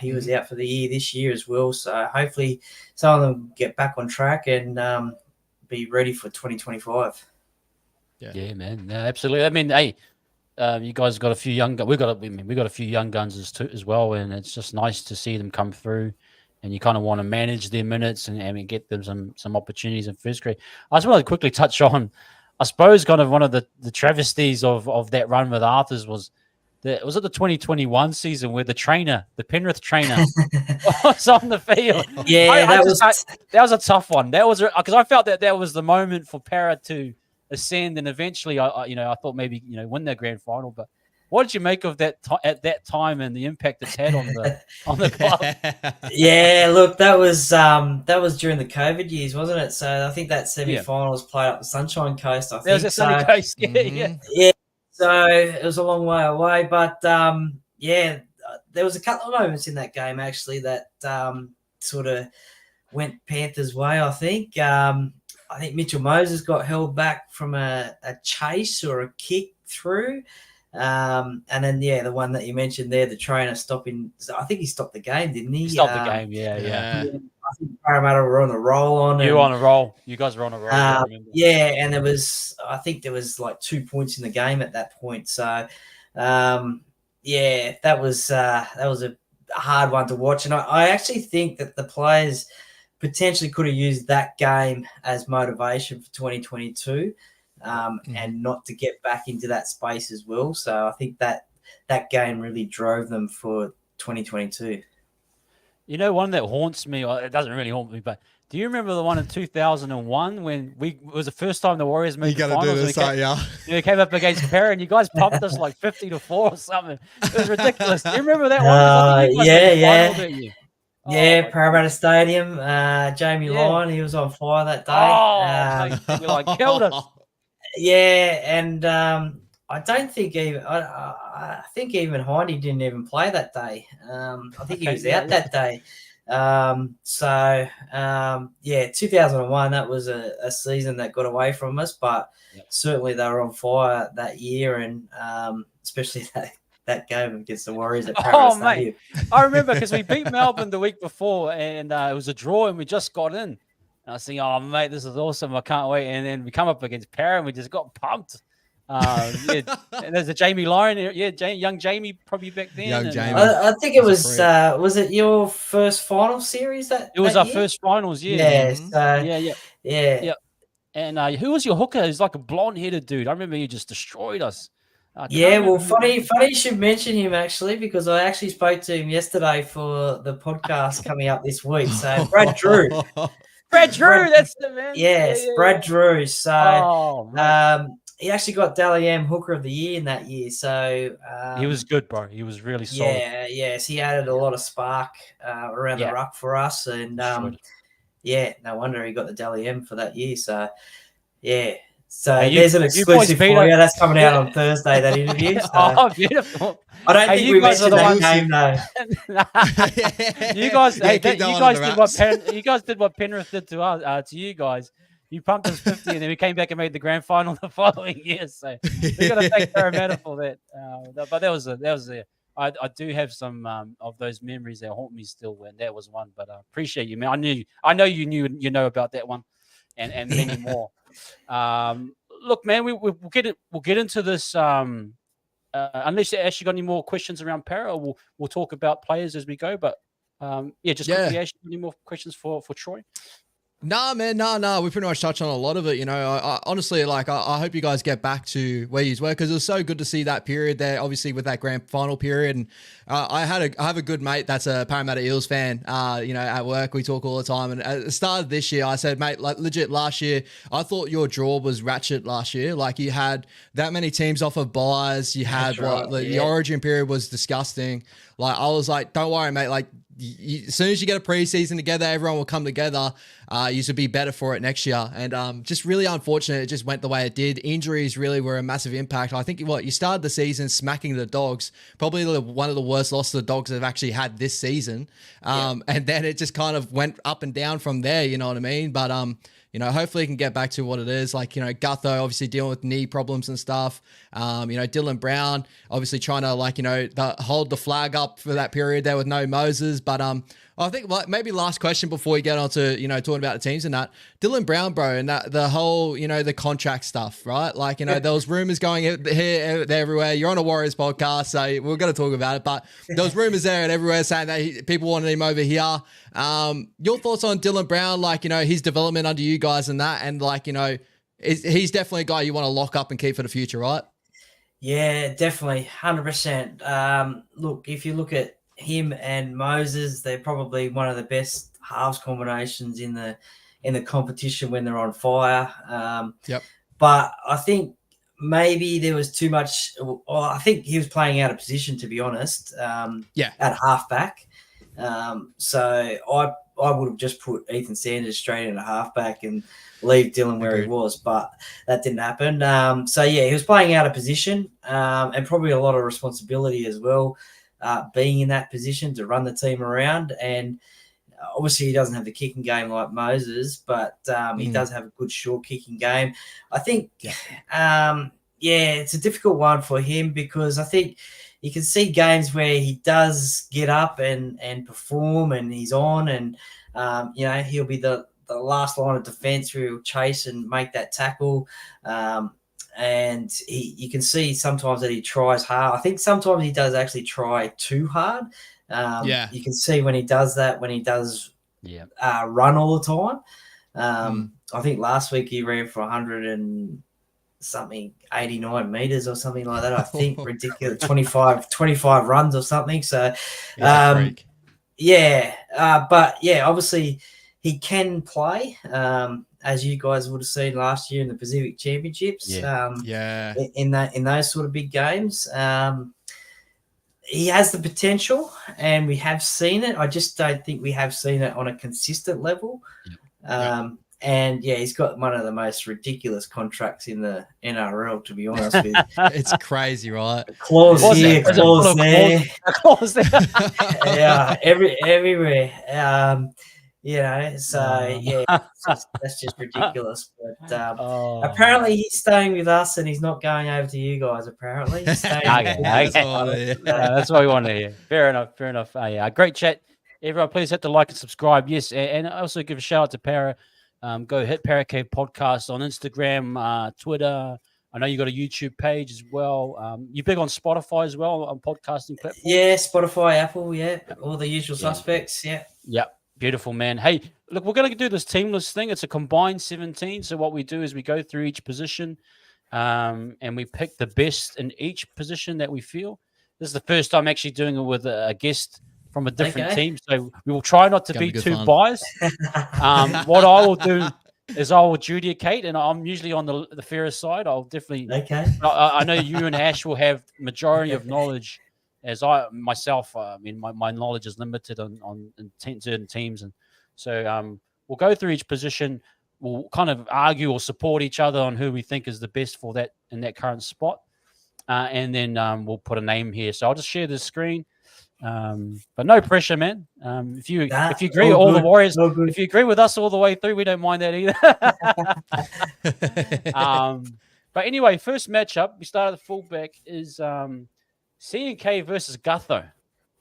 [SPEAKER 3] He was out for the year this year as well. So hopefully some of them get back on track and be ready for 2025.
[SPEAKER 1] Yeah, man. No, absolutely. I mean, hey, you guys got a few young. We got a few young guns as well, and it's just nice to see them come through. And you kind of want to manage their minutes and get them some opportunities in first grade. I just want to quickly touch on, I suppose, kind of one of the travesties of that run with Arthurs was it the 2021 season where the Penrith trainer, was on the field.
[SPEAKER 3] Yeah,
[SPEAKER 1] that was a tough one. That was because I felt that was the moment for Para to ascend, and eventually, I thought maybe win their grand final. But what did you make of that at that time and the impact it's had on the club?
[SPEAKER 3] Yeah, look, that was during the COVID years, wasn't it? So I think that semi-final was played up the Sunshine Coast. I think
[SPEAKER 1] there was a Sunny Coast.
[SPEAKER 3] Yeah. So it was a long way away, but there was a couple of moments in that game actually that sort of went Panthers' way. I think Mitchell Moses got held back from a chase or a kick through. And then the one that you mentioned there, the trainer stopping. I think he stopped the game, didn't he?
[SPEAKER 1] He stopped the game. Yeah.
[SPEAKER 3] I think Parramatta were on a roll on.
[SPEAKER 1] You were on a roll. You guys were on a roll.
[SPEAKER 3] And I think there was like 2 points in the game at that point. So, that was a hard one to watch. And I actually think that the players potentially could have used that game as motivation for 2022. And not to get back into that space as well. So I think that game really drove them for 2022.
[SPEAKER 1] One that haunts me, it doesn't really haunt me, but do you remember the one in 2001 when it was the first time the Warriors made the finals? We came up against Para and you guys pumped us like 50-4 or something. It was ridiculous. Do you remember that one?
[SPEAKER 3] Parramatta Stadium. Jamie Lyon, he was on fire that day.
[SPEAKER 1] You killed us.
[SPEAKER 3] Yeah, and I don't think even I think even Hindy didn't even play that day. I think he was out that day. 2001, that was a season that got away from us, but certainly they were on fire that year, and especially that game against the Warriors at Parramatta Stadium.
[SPEAKER 1] Mate, I remember because we beat Melbourne the week before, and it was a draw, and we just got in. And I was thinking, oh, mate, this is awesome. I can't wait. And then we come up against Para and we just got pumped. And there's a Jamie Lyon. Young Jamie probably back then.
[SPEAKER 2] Young Jamie.
[SPEAKER 3] I think it was it your first final series that
[SPEAKER 1] It was
[SPEAKER 3] that
[SPEAKER 1] our
[SPEAKER 3] year?
[SPEAKER 1] first finals,
[SPEAKER 3] Yeah.
[SPEAKER 1] Yeah. And who was your hooker? He's like a blonde-headed dude. I remember he just destroyed us.
[SPEAKER 3] Funny you should mention him actually, because I actually spoke to him yesterday for the podcast coming up this week. So Brad Drew.
[SPEAKER 1] That's the man.
[SPEAKER 3] Yes, Brad Drew. So he actually got Dally M Hooker of the Year in that year. So
[SPEAKER 1] he was good, bro. He was really solid.
[SPEAKER 3] Yes, he added a lot of spark around the ruck for us, and no wonder he got the Dally M for that year. So there's an exclusive for you. That's coming out on Thursday, that interview. So.
[SPEAKER 1] Oh, beautiful.
[SPEAKER 3] I don't think we mentioned that game, though.
[SPEAKER 1] You guys did what Penrith did to us, to you guys. You pumped us 50, and then we came back and made the grand final the following year. So we got to thank Parramatta for that. But that was I do have some of those memories that haunt me still, and that was one. But I appreciate you, man. I know you know about that one, and many more. Look, man, we'll get into this. Unless Ash, you got any more questions around Para, or we'll talk about players as we go. But quickly, Ash, any more questions for Troy?
[SPEAKER 2] Nah, man, nah. We pretty much touched on a lot of it. I honestly, I hope you guys get back to where you were, because it was so good to see that period there, obviously with that grand final period. And I have a good mate that's a Parramatta Eels fan. At work we talk all the time. And at the start of this year, I said, mate, like legit last year, I thought your draw was ratchet last year. Like you had that many teams off of buys. You had the Origin period was disgusting. Like I was like, don't worry, mate. Like as soon as you get a preseason together, everyone will come together. You should be better for it next year. And just really unfortunate it just went the way it did. Injuries really were a massive impact. I think you started the season smacking the Dogs, probably one of the worst losses the Dogs have actually had this season. And then it just kind of went up and down from there, you know what I mean? But hopefully it can get back to what it is. Like, Gutho obviously dealing with knee problems and stuff. Dylan Brown obviously trying to hold the flag up for that period there with no Moses. But I think like maybe last question before we get on to, talking about the teams and that. Dylan Brown, bro, and that the whole, the contract stuff, right? Like, there was rumors going here, there, everywhere. You're on a Warriors podcast, so we're going to talk about it. But there was rumors there and everywhere saying that people wanted him over here. Your thoughts on Dylan Brown, like, his development under you guys and that, and like, he's definitely a guy you want to lock up and keep for the future, right?
[SPEAKER 3] Yeah, definitely, 100%. Look, if you look at him and Moses, they're probably one of the best halves combinations in the competition when they're on fire.
[SPEAKER 2] Yep.
[SPEAKER 3] But I think maybe there was too much. I think he was playing out of position, to be honest. At halfback. So I would have just put Ethan Sanders straight into halfback and leave Dylan where he was, but that didn't happen. So yeah, he was playing out of position, and probably a lot of responsibility as well, being in that position to run the team around. And obviously he doesn't have the kicking game like Moses, but he does have a good short kicking game. I think, it's a difficult one for him, because I think you can see games where he does get up and perform, and he's on, and he'll be the last line of defense where he'll chase and make that tackle. And you can see sometimes that he tries hard. I think sometimes he does actually try too hard. You can see when he does that, when he does run all the time. I think last week he ran for 100 and something, 89 meters or something like that. I think ridiculous, 25 runs or something. So, but obviously he can play, as you guys would have seen last year in the Pacific Championships. In those sort of big games. He has the potential, and we have seen it. I just don't think we have seen it on a consistent level. And he's got one of the most ridiculous contracts in the NRL, to be honest with you.
[SPEAKER 2] It's crazy, right?
[SPEAKER 3] Clause here, clause there. Clause there. Everywhere. That's just ridiculous. But apparently he's staying with us, and he's not going over to you guys, apparently. He's staying
[SPEAKER 1] that's what we want to hear. Fair enough. Great chat. Everyone, please hit the like and subscribe. Yes, and also give a shout out to Para. Go hit Para Cave Podcast on Instagram, Twitter. I know you got a YouTube page as well. You big on Spotify as well, on podcasting platforms?
[SPEAKER 3] Yeah, Spotify, Apple, all the usual suspects,
[SPEAKER 1] Yeah, beautiful, man. Hey, look, we're going to do this teamless thing. It's a combined 17. So what we do is we go through each position, and we pick the best in each position that we feel. This is the first time actually doing it with a guest from a different team. So we will try not to be too biased. What I will do is I will adjudicate, and I'm usually on the fairer side. I'll definitely. I know you and Ash will have majority of knowledge, as I myself. My knowledge is limited on certain teams, and so we'll go through each position. We'll kind of argue or support each other on who we think is the best for that in that current spot, and then we'll put a name here. So I'll just share the screen. But no pressure, man. If you agree, all the Warriors. If you agree with us all the way through, we don't mind that either. But anyway, first matchup we start at the fullback is C&K versus Gutho.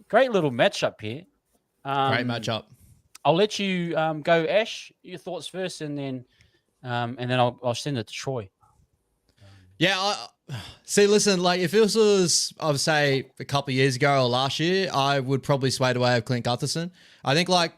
[SPEAKER 1] Great little matchup here.
[SPEAKER 2] Great matchup.
[SPEAKER 1] I'll let you go, Ash. Your thoughts first, and then I'll send it to Troy.
[SPEAKER 2] Listen, like if this was, I would say, a couple of years ago or last year, I would probably sway the way of Clint Gutherson. I think like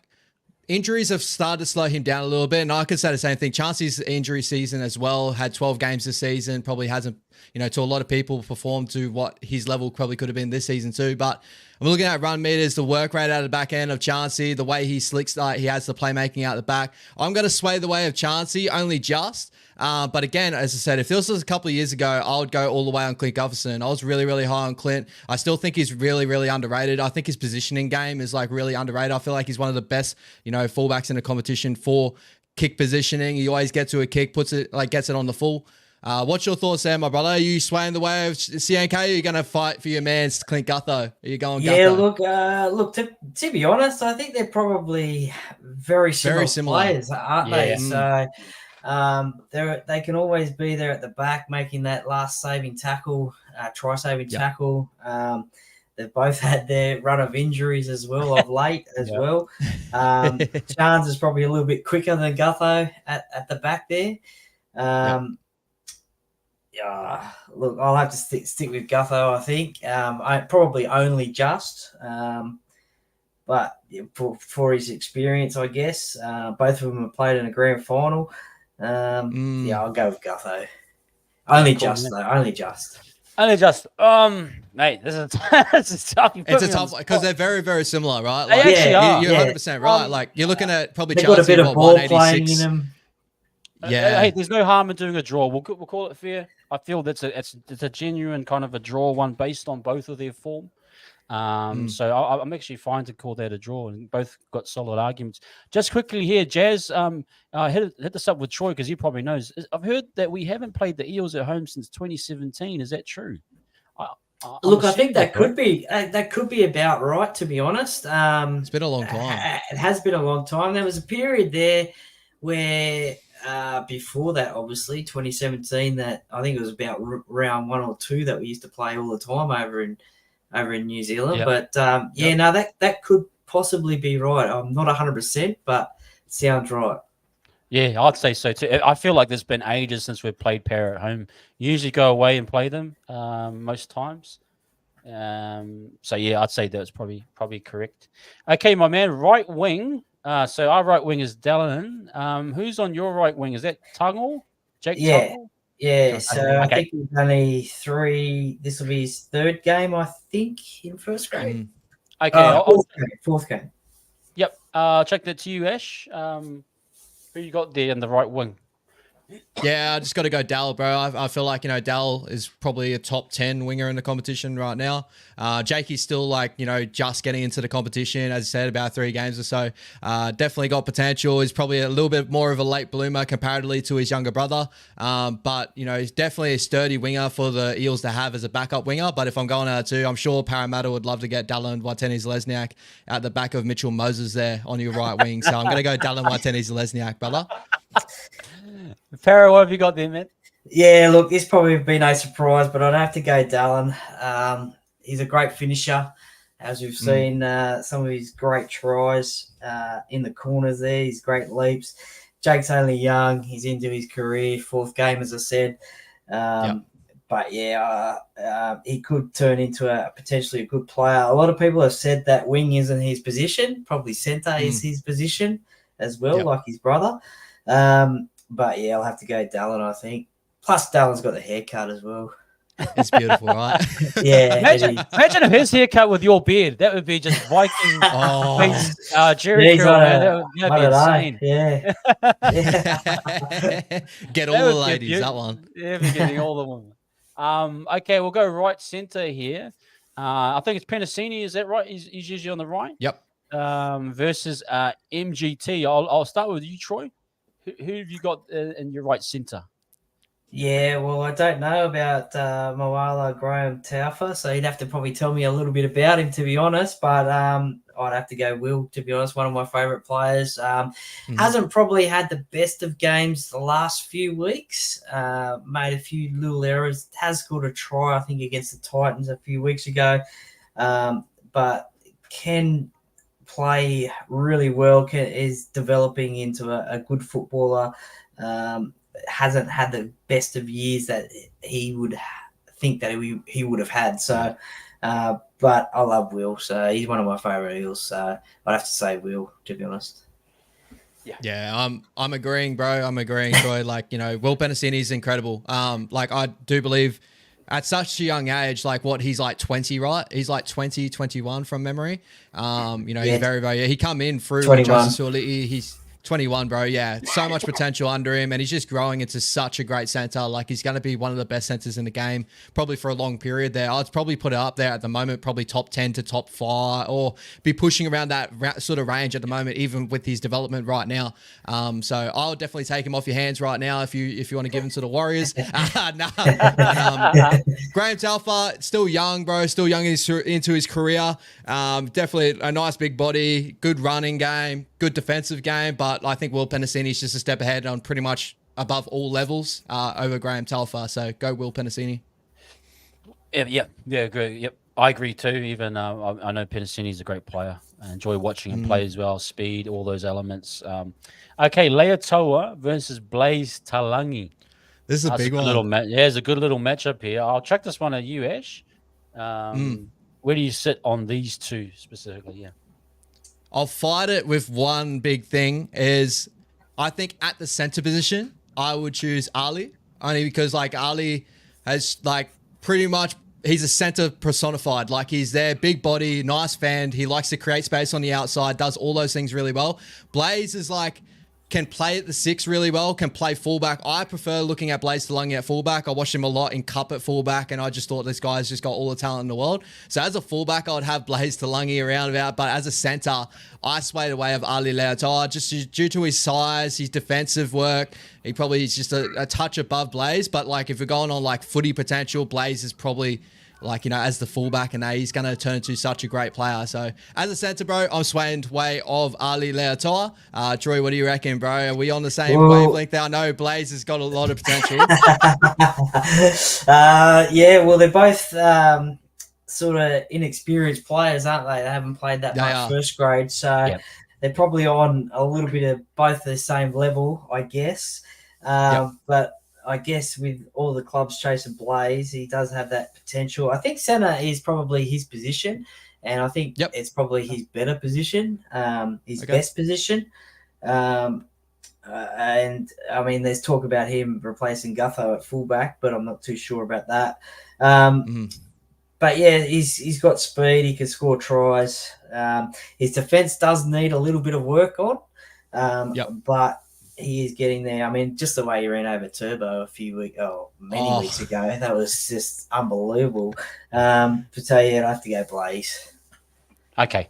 [SPEAKER 2] injuries have started to slow him down a little bit, and I could say the same thing. Chancey's injury season as well, had 12 games this season, probably hasn't, to a lot of people performed to what his level probably could have been this season too. But I'm looking at run meters, the work rate out of the back end of Chancey, the way he slicks, he has the playmaking out the back. I'm going to sway the way of Chancey, only just. But again, as I said, if this was a couple of years ago, I would go all the way on Clint Gutherson. I was really, really high on Clint. I still think he's really, really underrated. I think his positioning game is like really underrated. I feel like he's one of the best, fullbacks in the competition for kick positioning. He always gets to a kick, gets it on the full. What's your thoughts there, my brother? Are you swaying the way of CNK? Or are you going to fight for your man, Clint Gutho? Are you going
[SPEAKER 3] Gutho? Look. To be honest, I think they're probably very similar players, aren't they? So. They can always be there at the back, making that last saving tackle, try saving tackle. they've both had their run of injuries as well of late as
[SPEAKER 1] Yeah.
[SPEAKER 3] well. Chance is probably a little bit quicker than Gutho at the back there. Yeah, look, I'll have to stick with Gutho, I think. I probably only just, but for his experience, I guess. Both of them have played in a grand final. Yeah, I'll go with Gutho. Only just.
[SPEAKER 1] Only just. Mate, this is this is tough.
[SPEAKER 2] It's a tough one because they're very, very similar, right?
[SPEAKER 1] They actually are.
[SPEAKER 2] You're 100% right. Like you're looking at probably
[SPEAKER 3] they've
[SPEAKER 2] Chelsea
[SPEAKER 3] got a bit of ball playing in
[SPEAKER 2] 186.
[SPEAKER 3] them.
[SPEAKER 2] Yeah.
[SPEAKER 1] Hey, there's no harm in doing a draw. We'll call it fair. I feel it's a genuine kind of a draw one based on both of their form. So I'm actually fine to call that a draw, and both got solid arguments. Just quickly here, Jazz, hit this up with Troy because he probably knows. I've heard that we haven't played the Eels at home since 2017. Is that true?
[SPEAKER 3] Look, I think that could be about right, to be honest.
[SPEAKER 2] It's been a long time.
[SPEAKER 3] It has been a long time. There was a period there where before that, obviously 2017, that I think it was about round 1 or 2 that we used to play all the time over in New Zealand. But that could possibly be right. I'm not 100%, but it sounds right.
[SPEAKER 1] Yeah, I'd say so too. I feel like there's been ages since we've played Para at home. You usually go away and play them most times. So yeah, I'd say that's probably correct. Okay, my man, right wing. So our right wing is Dallin. Who's on your right wing? Is that Tungall? Jake Tungall?
[SPEAKER 3] Yeah. So I think he's only 3. This will be his 3rd game, I think, in first grade.
[SPEAKER 1] Okay,
[SPEAKER 3] fourth game.
[SPEAKER 1] Yep. Check that to you, Ash. Who you got there in the right wing?
[SPEAKER 2] Yeah, I just got to go Dal, bro. I feel like, Dal is probably a top 10 winger in the competition right now. Jakey's still just getting into the competition, as I said, about 3 games or so. Definitely got potential. He's probably a little bit more of a late bloomer comparatively to his younger brother. But, he's definitely a sturdy winger for the Eels to have as a backup winger. But if I'm going out too, I'm sure Parramatta would love to get Dallin Waitenis-Lesniak at the back of Mitchell Moses there on your right wing. So I'm going to go Dallin Waitenis-Lesniak, brother.
[SPEAKER 1] Farah, what have you got there, man?
[SPEAKER 3] Yeah, look, this probably would be no surprise, but I'd have to go Dallin. He's a great finisher, as we've seen some of his great tries in the corners there, his great leaps. Jake's only young. He's into his career, 4th game, as I said. But, he could turn into potentially a good player. A lot of people have said that wing isn't his position. Probably centre is his position as well, like his brother. But, I'll have to go Dallin, I think. Plus, Dallin's got the haircut as well.
[SPEAKER 2] It's beautiful, right?
[SPEAKER 3] Yeah.
[SPEAKER 1] Imagine if his haircut with your beard. That would be just Viking Jericho. That'd be insane.
[SPEAKER 3] Yeah.
[SPEAKER 2] Get all the ladies, that one.
[SPEAKER 1] Yeah, we're getting all the women. Okay, we'll go right centre here. I think it's Penasini. Is that right? He's usually on the right.
[SPEAKER 2] Yep.
[SPEAKER 1] Versus MGT. I'll start with you, Troy. Who have you got in your right centre?
[SPEAKER 3] Yeah, well, I don't know about Moala Graham Taufa, so he'd have to probably tell me a little bit about him, to be honest. But I'd have to go Will, to be honest, one of my favourite players. Hasn't probably had the best of games the last few weeks. Made a few little errors. Has scored a try, I think, against the Titans a few weeks ago. But can play really well, is developing into a good footballer. Hasn't had the best of years that he would think that he would have had. So, but I love Will. So he's one of my favourite Eels. So I'd have to say Will, to be honest.
[SPEAKER 2] Yeah, I'm agreeing, bro. I'm agreeing, Troy. Will Penasini is incredible. I do believe at such a young age, he's 20, right? He's 20, 21 from memory. He's very, very, he come in through
[SPEAKER 3] 21.
[SPEAKER 2] He's 21, bro. Yeah, so much potential under him, and he's just growing into such a great centre. He's going to be one of the best centres in the game, probably for a long period there. I'd probably put it up there at the moment, probably top 10 to top 5, or be pushing around that sort of range at the moment, even with his development right now. So I'll definitely take him off your hands right now if you want to give him to the Warriors. Graham Talfa, still young, bro, still young into his career. Definitely a nice big body, good running game, good defensive game, but I think Will Penasini is just a step ahead on pretty much above all levels over Graham Talfa. So go Will Penasini.
[SPEAKER 1] Yeah, good. Yep. I agree too. Even I know Penasini's a great player. I enjoy watching him play as well. Speed, all those elements. Okay, Leotoa versus Blaze Talangi.
[SPEAKER 2] This is a
[SPEAKER 1] That's
[SPEAKER 2] big
[SPEAKER 1] good
[SPEAKER 2] one.
[SPEAKER 1] it's a good little matchup here. I'll check this one at you, Ash. Where do you sit on these two specifically? Yeah.
[SPEAKER 2] I'll fight it with one big thing is I think at the center position, I would choose Ali only because like Ali has like pretty much he's a center personified. Like he's there, big body, nice fan. He likes to create space on the outside, does all those things really well. Blaze is like can play at the 6 really well, can play fullback. I prefer looking at Blaze Talangi at fullback. I watched him a lot in Cup at fullback, and I just thought this guy's just got all the talent in the world. So as a fullback, I would have Blaze Talangi around about, but as a center, I swayed away of Ali Leotoa just due to his size, his defensive work. He probably is just a touch above Blaze, but like if we're going on like footy potential, Blaze is probably like, you know, as the fullback and he's going to turn into such a great player. So as a centre, bro, I'm swaying way of Ali Leotoa. Troy, what do you reckon, bro? Are we on the same wavelength there? I know Blaze has got a lot of potential.
[SPEAKER 3] Yeah, well, they're both sort of inexperienced players, aren't they? They haven't played that much first grade. So they're probably on a little bit of both the same level, I guess. But I guess with all the clubs chasing Blaze, he does have that potential. I think centre is probably his position, and I think it's probably his better position, his best position. And I mean, there's talk about him replacing Gutho at fullback, but I'm not too sure about that. But yeah, he's got speed. He can score tries. His defense does need a little bit of work on, but he is getting there. I mean, just the way he ran over Turbo many weeks ago, that was just unbelievable. To tell you, I'd have to go Blaze.
[SPEAKER 1] Okay.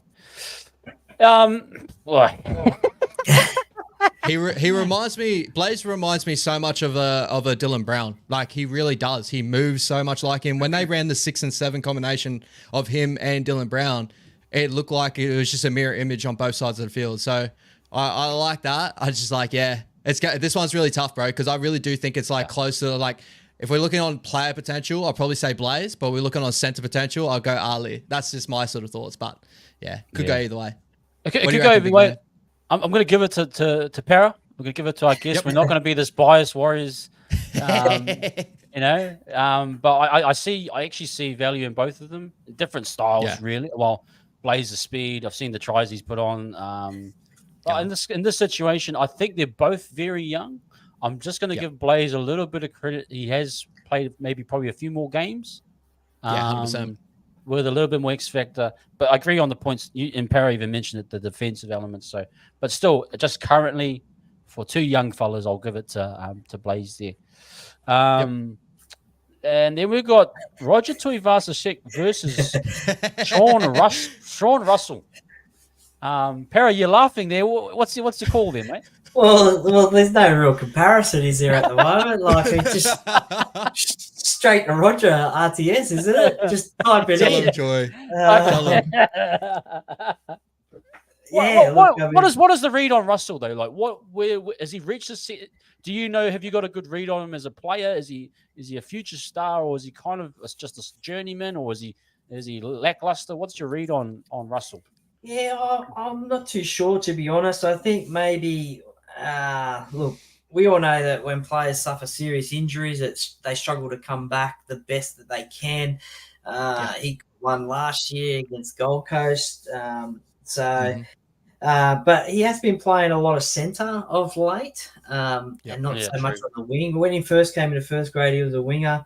[SPEAKER 2] He reminds me. Blaze reminds me so much of a Dylan Brown. Like he really does. He moves so much like him. When they ran the 6 and 7 combination of him and Dylan Brown, it looked like it was just a mirror image on both sides of the field. So I like that. I just like this one's really tough, bro, because I really do think it's like closer to like if we're looking on player potential, I'll probably say Blaze, but we're looking on center potential, I'll go Ali. That's just my sort of thoughts, but could go either way.
[SPEAKER 1] Okay, it could go either way. I'm going to give it to Para. We're going to give it to our guest. We're not going to be this biased Warriors, you know. But I actually see value in both of them. Different styles, really. Well, Blaze the speed. I've seen the tries he's put on. But in this situation, I think they're both very young. I'm just going to give Blaze a little bit of credit. He has played probably a few more games.
[SPEAKER 2] 100%.
[SPEAKER 1] With a little bit more X factor. But I agree on the points. You and Perry even mentioned it, the defensive elements. So, but still, just currently for two young fellas, I'll give it to Blaze there. And then we've got Roger Tuivasa-Sheck versus Shaun Russell. Perry, you're laughing there. What's your call there, mate?
[SPEAKER 3] Well, there's no real comparison, is there, at the moment? Like, it's just straight to Roger RTS, isn't it? Just type it in.
[SPEAKER 2] Joy.
[SPEAKER 1] What is the read on Russell though? Like, where has he reached the? Do you know? Have you got a good read on him as a player? Is he a future star, or is he kind of just a journeyman, or is he lackluster? What's your read on Russell?
[SPEAKER 3] Yeah, I'm not too sure, to be honest. I think maybe, look, we all know that when players suffer serious injuries, they struggle to come back the best that they can. He won last year against Gold Coast. But he has been playing a lot of centre of late, and not so much on the wing. When he first came into first grade, he was a winger.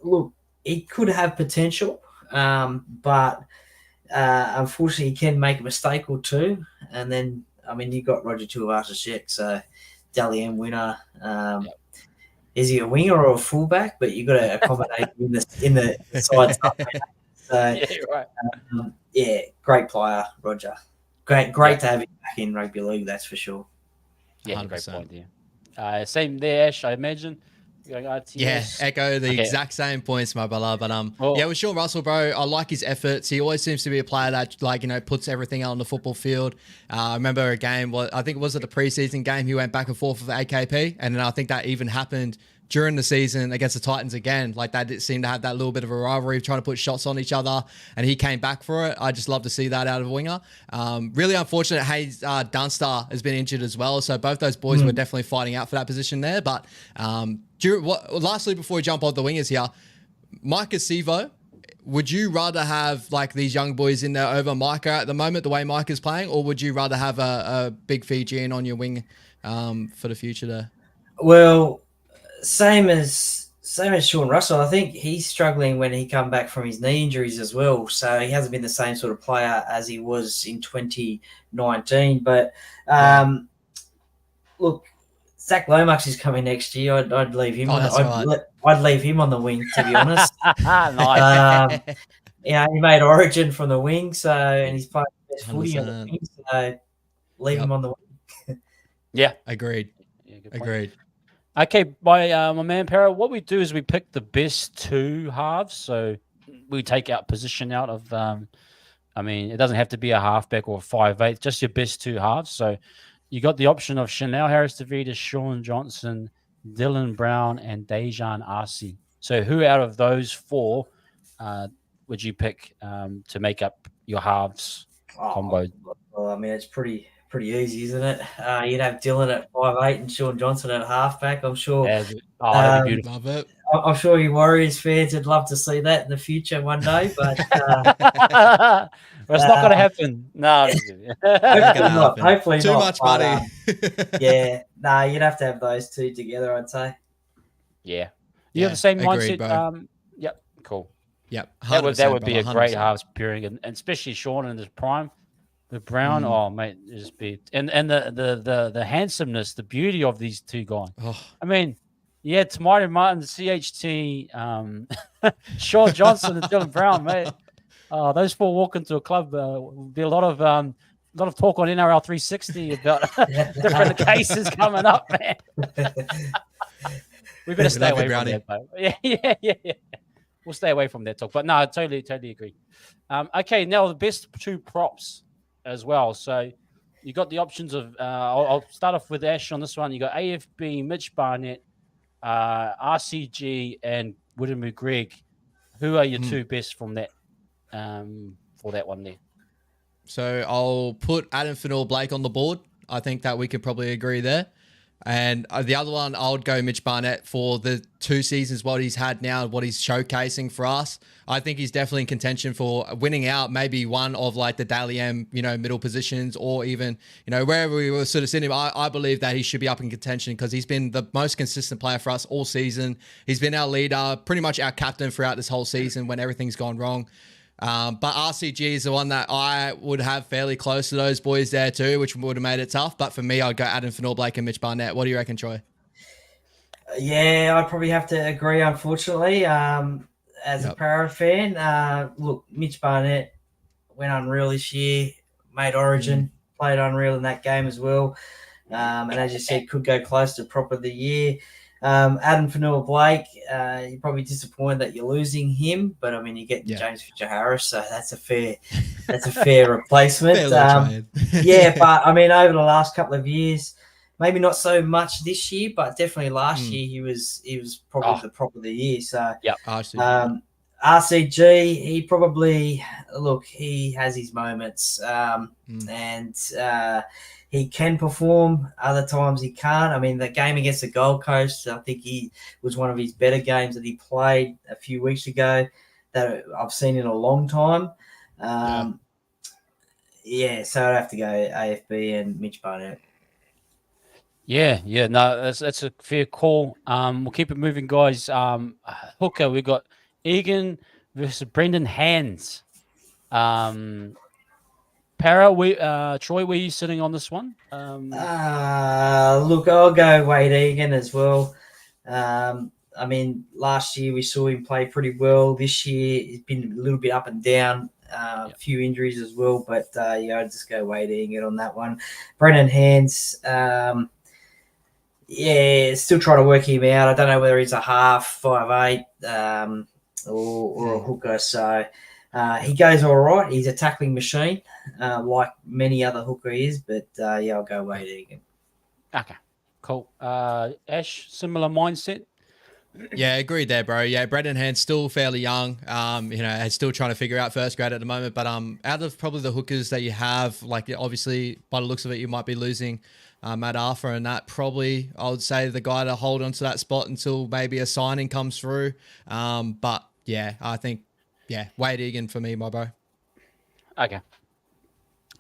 [SPEAKER 3] Look, he could have potential. But unfortunately, he can make a mistake or two. And then, I mean, you got Roger Tuivasa-Sheck, so Dally M winner. Is he a winger or a fullback? But you got to accommodate in the side stuff. So, great player, Roger. Great to have him back in rugby league. That's for sure.
[SPEAKER 1] Yeah, 100%. Great point there. Same there, Ash. I imagine.
[SPEAKER 2] Echo the exact same points, my brother. But with Shaun Russell, bro, I like his efforts. He always seems to be a player that puts everything out on the football field. I remember a game, I think it was at the preseason game, he went back and forth with AKP, and then I think that even happened during the season against the Titans again, like they did seem to have that little bit of a rivalry, trying to put shots on each other, and he came back for it. I just love to see that out of a winger. Really unfortunate, Hayes Dunster has been injured as well, so both those boys were definitely fighting out for that position there. But lastly, before we jump on the wingers here, Micah Sivo, would you rather have like these young boys in there over Micah at the moment, the way Micah's playing, or would you rather have a big Fijian on your wing for the future there?
[SPEAKER 3] Well, same as Shaun Russell. I think he's struggling when he come back from his knee injuries as well. So he hasn't been the same sort of player as he was in 2019. But look, Zach Lomax is coming next year. I'd leave him. I'd leave him on the wing, to be honest.
[SPEAKER 1] Nice.
[SPEAKER 3] He made Origin from the wing, and he's playing the best footy on the wing. So leave him on the wing.
[SPEAKER 1] Yeah,
[SPEAKER 2] agreed.
[SPEAKER 1] Yeah,
[SPEAKER 2] agreed.
[SPEAKER 1] Okay, my man Para, what we do is we pick the best two halves. So we take out position out of. It doesn't have to be a halfback or a 5'8", just your best two halves. So you got the option of Chanel Harris-Davidas, Shaun Johnson, Dylan Brown, and Dejan Arce. So who out of those four would you pick to make up your halves combo?
[SPEAKER 3] Well, it's pretty easy, isn't it? You'd have Dylan at 5'8" and Shaun Johnson at halfback. I'm sure.
[SPEAKER 1] That'd be beautiful.
[SPEAKER 2] Love it.
[SPEAKER 3] I'm sure you Warriors fans would love to see that in the future one day, but
[SPEAKER 1] it's not going to happen. No,
[SPEAKER 3] hopefully
[SPEAKER 2] too
[SPEAKER 3] not,
[SPEAKER 2] much money.
[SPEAKER 3] You'd have to have those two together, I'd say.
[SPEAKER 1] Yeah, you have the same
[SPEAKER 2] agreed,
[SPEAKER 1] mindset. Yep, cool.
[SPEAKER 2] Yep,
[SPEAKER 1] that would be a great halves pairing, and especially Shaun in his prime. The Brown, oh mate, just be and the handsomeness, the beauty of these two guys.
[SPEAKER 2] Oh.
[SPEAKER 1] Tamari Martin, CHT, Shaun Johnson, and Dylan Brown, mate. Those four walk into a club. Will be a lot of talk on NRL 360 about different cases coming up, man. We better stay away from that, mate. Yeah. We'll stay away from that talk. But no, I totally agree. Okay, now the best two props as well. So you got the options of I'll start off with Ash on this one. You got AFB, Mitch Barnett, RCG, and Whittam Greg. Who are your two best from that for that one there?
[SPEAKER 2] So I'll put Adam Fanua-Blake on the board. I think that we could probably agree there. And the other one, I would go Mitch Barnett for the 2 seasons, what he's had now, what he's showcasing for us. I think he's definitely in contention for winning out, maybe one of like the Dally M, middle positions, or even, wherever we were sort of sitting. I believe that he should be up in contention because he's been the most consistent player for us all season. He's been our leader, pretty much our captain throughout this whole season when everything's gone wrong. But RCG is the one that I would have fairly close to those boys there too, which would have made it tough. But for me, I'd go Adam Fanua-Blake and Mitch Barnett. What do you reckon, Troy?
[SPEAKER 3] Yeah, I'd probably have to agree, unfortunately. As a Para fan, look, Mitch Barnett went unreal this year, made Origin, played unreal in that game as well. And as you said, could go close to prop of the year. Adam Fanua-Blake, you're probably disappointed that you're losing him, but you get James Fisher-Harris, so that's a fair replacement. But over the last couple of years, maybe not so much this year, but definitely last year he was probably the prop of the year. So RCG, he probably he has his moments, and he can perform. Other times he can't. The game against the Gold Coast, I think he was one of his better games that he played a few weeks ago that I've seen in a long time. So I'd have to go AFB and Mitch Barnett.
[SPEAKER 1] Yeah, no, that's a fair call. We'll keep it moving, guys. Hooker, we got Egan versus Brendan Hands. Para, Troy, were you sitting on this one?
[SPEAKER 3] I'll go Wade Egan as well. Last year we saw him play pretty well. This year he's been a little bit up and down. A few injuries as well, but I'd just go Wade Egan on that one. Brendan Hands, still trying to work him out. I don't know whether he's a half, 5'8", or a hooker. So he goes all right. He's a tackling machine, like many other hooker is. But I'll go Wade Egan.
[SPEAKER 1] Okay, cool. Ash, similar mindset.
[SPEAKER 2] Yeah, agreed there, bro. Yeah, Brendan Hand's still fairly young. He's still trying to figure out first grade at the moment. But out of probably the hookers that you have, like obviously by the looks of it, you might be losing Matt Arthur, and that probably I would say the guy to hold onto that spot until maybe a signing comes through. But yeah, I think Wade Egan for me, my bro.
[SPEAKER 1] Okay.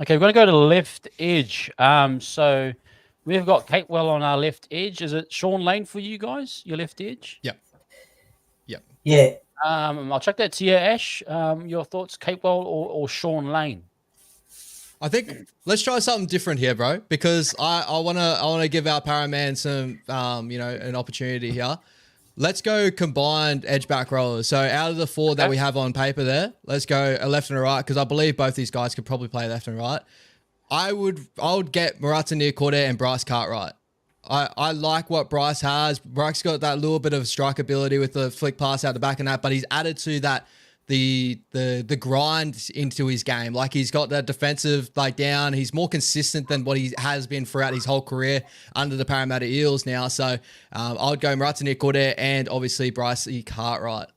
[SPEAKER 1] Okay, we're going to go to the left edge. So we've got Catewell on our left edge. Is it Sean Lane for you guys, your left edge?
[SPEAKER 2] Yep.
[SPEAKER 3] Yeah.
[SPEAKER 1] I'll check that to you, Ash. Your thoughts, Capewell or Sean Lane?
[SPEAKER 2] I think let's try something different here, bro, because I wanna give our Paraman some an opportunity here. Let's go combined edge back rollers. So out of the four that we have on paper there, let's go a left and a right, because I believe both these guys could probably play left and right. I would get Murata Niakorte and Bryce Cartwright. I like what Bryce has. Bryce got that little bit of strike ability with the flick pass out the back and that, but he's added to that the grind into his game. Like he's got that defensive down. He's more consistent than what he has been throughout his whole career under the Parramatta Eels now. So I would go Murata Niakorte and obviously Bryce Cartwright.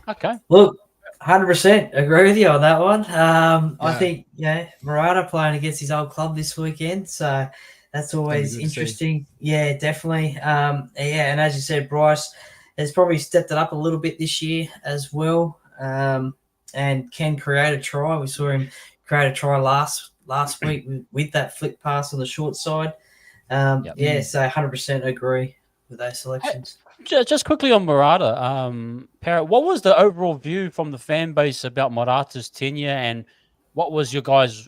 [SPEAKER 1] Okay.
[SPEAKER 3] Look, 100% agree with you on that one. I think Murata playing against his old club this weekend, so that's always interesting. Yeah, definitely. And as you said, Bryce has probably stepped it up a little bit this year as well, and can create a try. We saw him create a try last week with that flick pass on the short side. So 100% agree with those selections.
[SPEAKER 1] Just quickly on Murata, Parrot, what was the overall view from the fan base about Murata's tenure, and what was your guys'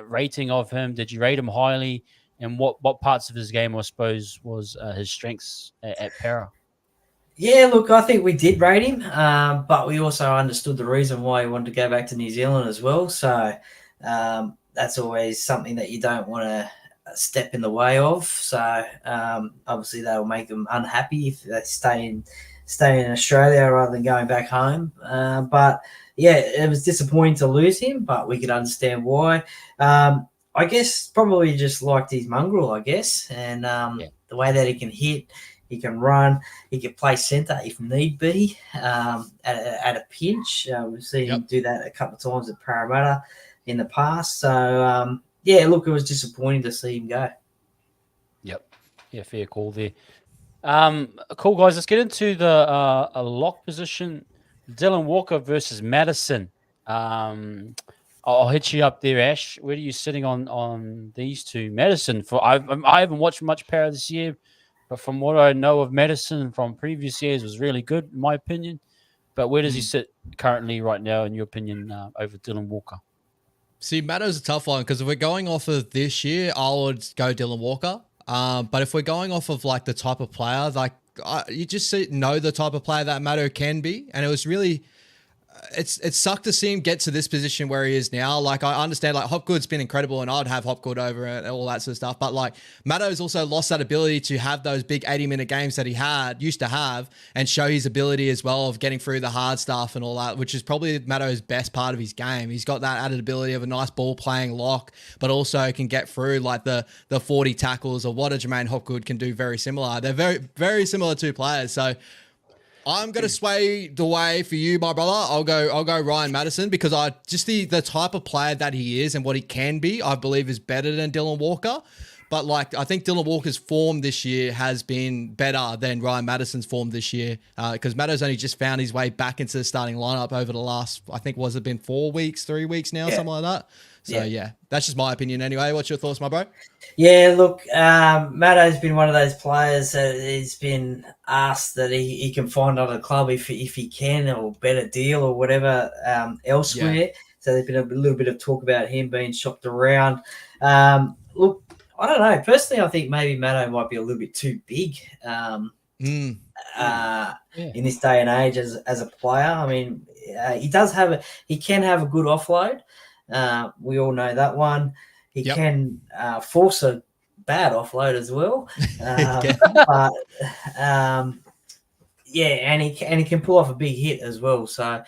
[SPEAKER 1] rating of him? Did you rate him highly, and what parts of his game, I suppose, was his strengths at Para?
[SPEAKER 3] Yeah, look, I think we did rate him, but we also understood the reason why he wanted to go back to New Zealand as well. So that's always something that you don't want to step in the way of. So obviously that'll make them unhappy if they stay in Australia rather than going back home. But yeah, it was disappointing to lose him, but we could understand why. I guess probably just liked his mongrel, I guess, and the way that he can hit. He can run. He can play centre if need be at a pinch. We've seen him do that a couple of times at Parramatta in the past. So, look, it was disappointing to see him go. Yep.
[SPEAKER 1] Yeah, fair call there. Cool, guys. Let's get into the lock position. Dylan Walker versus Madison. I'll hit you up there, Ash. Where are you sitting on these two? Madison, I haven't watched much Para this year, but from what I know of Madison from previous years, was really good, in my opinion. But where does he sit currently right now, in your opinion, over Dylan Walker?
[SPEAKER 2] See, Matto's a tough one, because if we're going off of this year, I would go Dylan Walker. But if we're going off of the type of player, you just know the type of player that Matto can be. And it was really... It sucked to see him get to this position where he is now. I understand, Hopgood's been incredible, and I'd have Hopgood over and all that sort of stuff. But Matto's also lost that ability to have those big 80-minute games that he used to have, and show his ability as well of getting through the hard stuff and all that, which is probably Matto's best part of his game. He's got that added ability of a nice ball playing lock, but also can get through the 40 tackles, or what a Jermaine Hopgood can do. Very similar. They're very, very similar two players. So I'm going to sway the way for you, my brother. I'll go Ryan Madison, because I just the type of player that he is and what he can be, I believe is better than Dylan Walker. But I think Dylan Walker's form this year has been better than Ryan Madison's form this year, because Maddo's only just found his way back into the starting lineup over the last, I think, was it been 4 weeks, 3 weeks now, something like that. So that's just my opinion anyway. What's your thoughts, my bro?
[SPEAKER 3] Yeah, look, Matto's been one of those players that he's been asked that he can find another club if he can, or better deal or whatever elsewhere. Yeah. So there's been a little bit of talk about him being shopped around. Look, I don't know. Personally, I think maybe Matto might be a little bit too big in this day and age as a player. I mean, he can have a good offload. We all know that one. He can force a bad offload as well. And he can pull off a big hit as well. So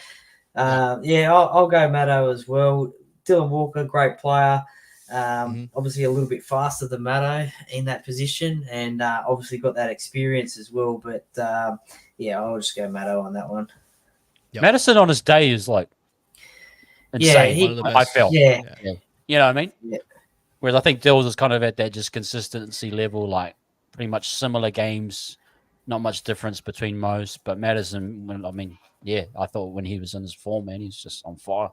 [SPEAKER 3] I'll go Matto as well. Dylan Walker, great player. Obviously a little bit faster than Matto in that position, and obviously got that experience as well. But I'll just go Matto on that one.
[SPEAKER 2] Yep.
[SPEAKER 1] Madison on his day is like insane.
[SPEAKER 3] Yeah,
[SPEAKER 2] One of the
[SPEAKER 1] I
[SPEAKER 2] best.
[SPEAKER 1] felt.
[SPEAKER 3] Yeah.
[SPEAKER 1] You know what I mean?
[SPEAKER 3] Yeah.
[SPEAKER 1] Whereas I think Dills is kind of at that just consistency level, like pretty much similar games, not much difference between most. But Madison, I thought when he was in his form, man, he's just on fire.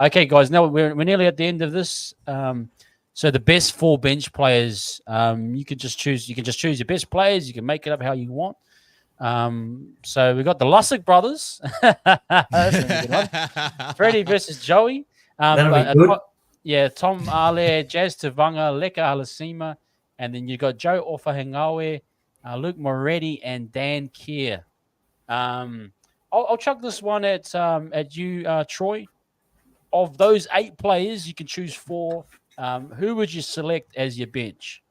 [SPEAKER 1] Okay, guys, now we're nearly at the end of this. So the best 4 bench players, you can just choose your best players. You can make it up how you want. So we got the Lussick brothers. That's a good one. Freddie versus Joey.
[SPEAKER 3] That'll be good.
[SPEAKER 1] Tom Ale, Jazz Tavanga, Leka Alasima, and then you got Joe Ofahengawe, Luke Moretti, and Dan Keir. I'll chuck this one at you, Troy. Of those 8 players, you can choose 4. Who would you select as your bench?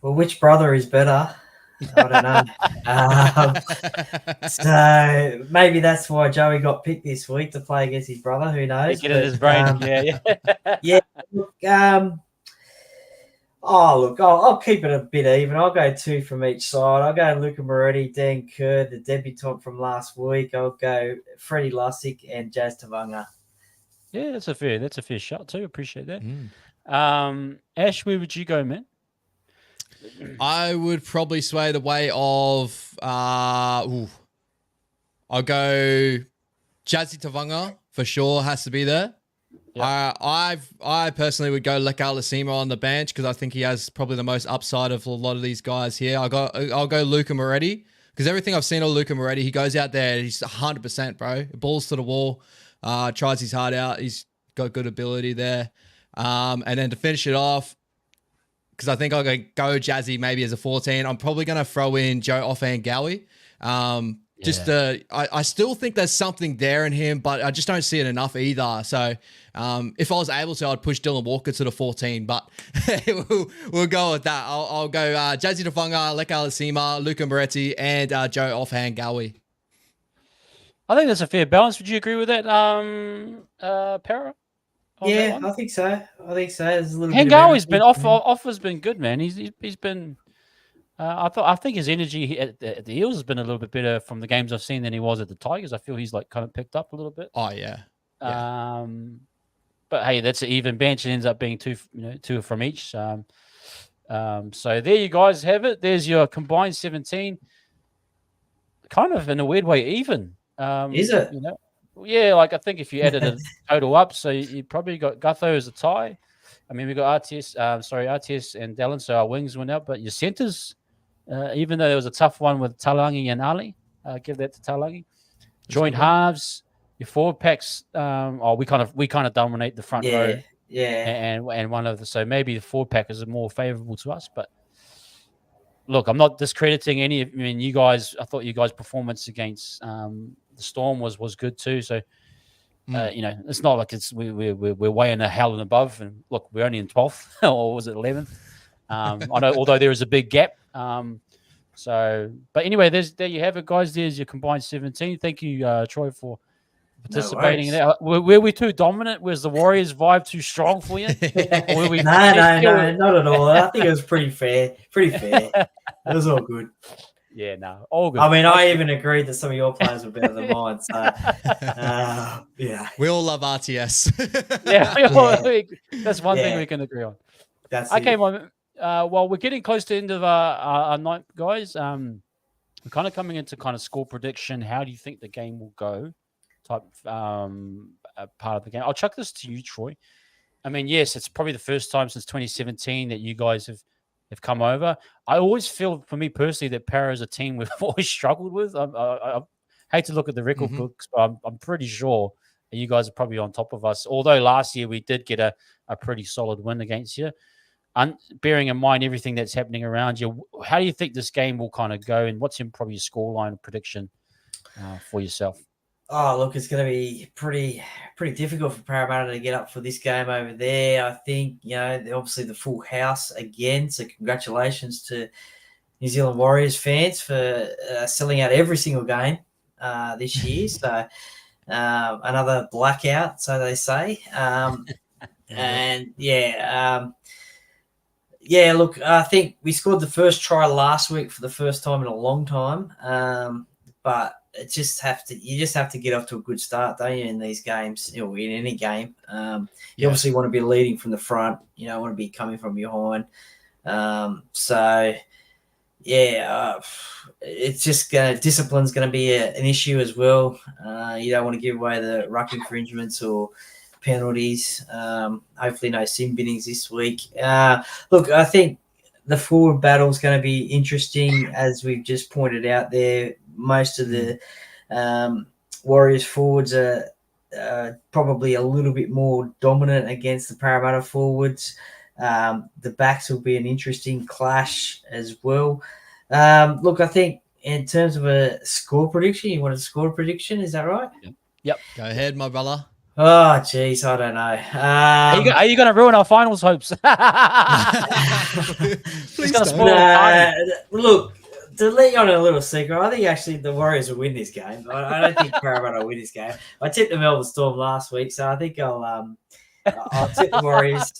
[SPEAKER 3] Well, which brother is better? I don't know. So maybe that's why Joey got picked this week to play against his brother. Who knows?
[SPEAKER 1] Get it in his brain.
[SPEAKER 3] Yeah. Look, I'll keep it a bit even. I'll go 2 from each side. I'll go Luca Moretti, Dan Kerr, the debutant from last week. I'll go Freddie Lussick and Jazz Tavanga.
[SPEAKER 1] Yeah, that's a fair shot too. Appreciate that. Ash, where would you go, man?
[SPEAKER 2] I would probably sway the way of I'll go Jazzy Tavanga for sure, has to be there. Yep. I personally would go Leka Alasima on the bench because I think he has probably the most upside of a lot of these guys here. I'll go Luca Moretti because everything I've seen of Luca Moretti, he goes out there, he's 100%, bro. Balls to the wall, tries his heart out. He's got good ability there. And then to finish it off, because I think I'll go Jazzy maybe as a 14. I'm probably going to throw in Joe Ofahengawe. I still think there's something there in him, but I just don't see it enough either. So if I was able to, I'd push Dylan Walker to the 14, but we'll go with that. I'll go Jazzy Tavanga, Leka Alasima, Luca Moretti, and Joe Ofahengawe.
[SPEAKER 1] I think that's a fair balance. Would you agree with that, Para?
[SPEAKER 3] Yeah, I think so. There's a little
[SPEAKER 1] Hangawi's been Offer's been good, man. He's been. I think his energy at the Eels has been a little bit better from the games I've seen than he was at the Tigers. I feel he's like kind of picked up a little bit.
[SPEAKER 2] Oh yeah.
[SPEAKER 1] But hey, that's an even bench. It ends up being 2 from each. So there you guys have it. There's your combined 17. Kind of in a weird way, even.
[SPEAKER 3] Is it?
[SPEAKER 1] Yeah, like I think if you added a total up, so you probably got Gutho as a tie. I mean, we got RTS and Dallin, so our wings went out. But your centers, even though there was a tough one with Talangi and Ali, give that to Talangi. Joint halves, your forward packs. We kind of dominate the front row.
[SPEAKER 3] Yeah.
[SPEAKER 1] And one of the so maybe the forward pack is more favorable to us, but. Look, I'm not discrediting any. I mean, you guys. I thought you guys' performance against the Storm was good too. So, it's not like we're way in the hell and above. And look, we're only in 12th, or was it 11th? I know, although there is a big gap. But anyway, there you have it, guys. There's your combined 17. Thank you, Troy, for participating in that. Were we too dominant? Was the Warriors vibe too strong for you?
[SPEAKER 3] No, not at all. I think it was pretty fair. It was all good.
[SPEAKER 1] Yeah, no, all good.
[SPEAKER 3] I mean, I even agreed that some of your players were better than mine. So, yeah.
[SPEAKER 2] We all love RTS.
[SPEAKER 1] That's one thing we can agree on.
[SPEAKER 3] That's
[SPEAKER 1] okay,
[SPEAKER 3] it.
[SPEAKER 1] Well, we're getting close to the end of our night, guys. We're kind of coming into kind of score prediction. How do you think the game will go? Type part of the game. I'll chuck this to you, Troy. I mean, yes, it's probably the first time since 2017 that you guys have come over. I always feel, for me personally, that Para is a team we've always struggled with. I hate to look at the record books, but I'm pretty sure that you guys are probably on top of us. Although last year we did get a pretty solid win against you. Bearing in mind everything that's happening around you, how do you think this game will kind of go, and what's probably your scoreline prediction for yourself?
[SPEAKER 3] Oh, look, it's going to be pretty difficult for Parramatta to get up for this game over there. I think, obviously the full house again. So congratulations to New Zealand Warriors fans for selling out every single game this year. So another blackout, so they say. And yeah, look, I think we scored the first try last week for the first time in a long time. But you just have to get off to a good start, don't you, in these games, in any game. You obviously want to be leading from the front. You don't want to be coming from behind. It's just discipline's going to be an issue as well. You don't want to give away the ruck infringements or penalties. Hopefully no sin binnings this week. Look, I think the forward battle is going to be interesting, as we've just pointed out there. Most of the Warriors forwards are probably a little bit more dominant against the Parramatta forwards. The backs will be an interesting clash as well. Look, I think in terms of a score prediction, you want a score prediction? Is that right?
[SPEAKER 1] Yep.
[SPEAKER 2] Go ahead, my brother.
[SPEAKER 3] Oh, geez, I don't know.
[SPEAKER 1] Are you going to ruin our finals hopes?
[SPEAKER 2] Please
[SPEAKER 1] gonna
[SPEAKER 2] don't.
[SPEAKER 1] spoil
[SPEAKER 3] Look, to let you on a little secret, I think actually the Warriors will win this game. I don't think Parramatta will win this game. I tipped the Melbourne Storm last week, so I think I'll tip the Warriors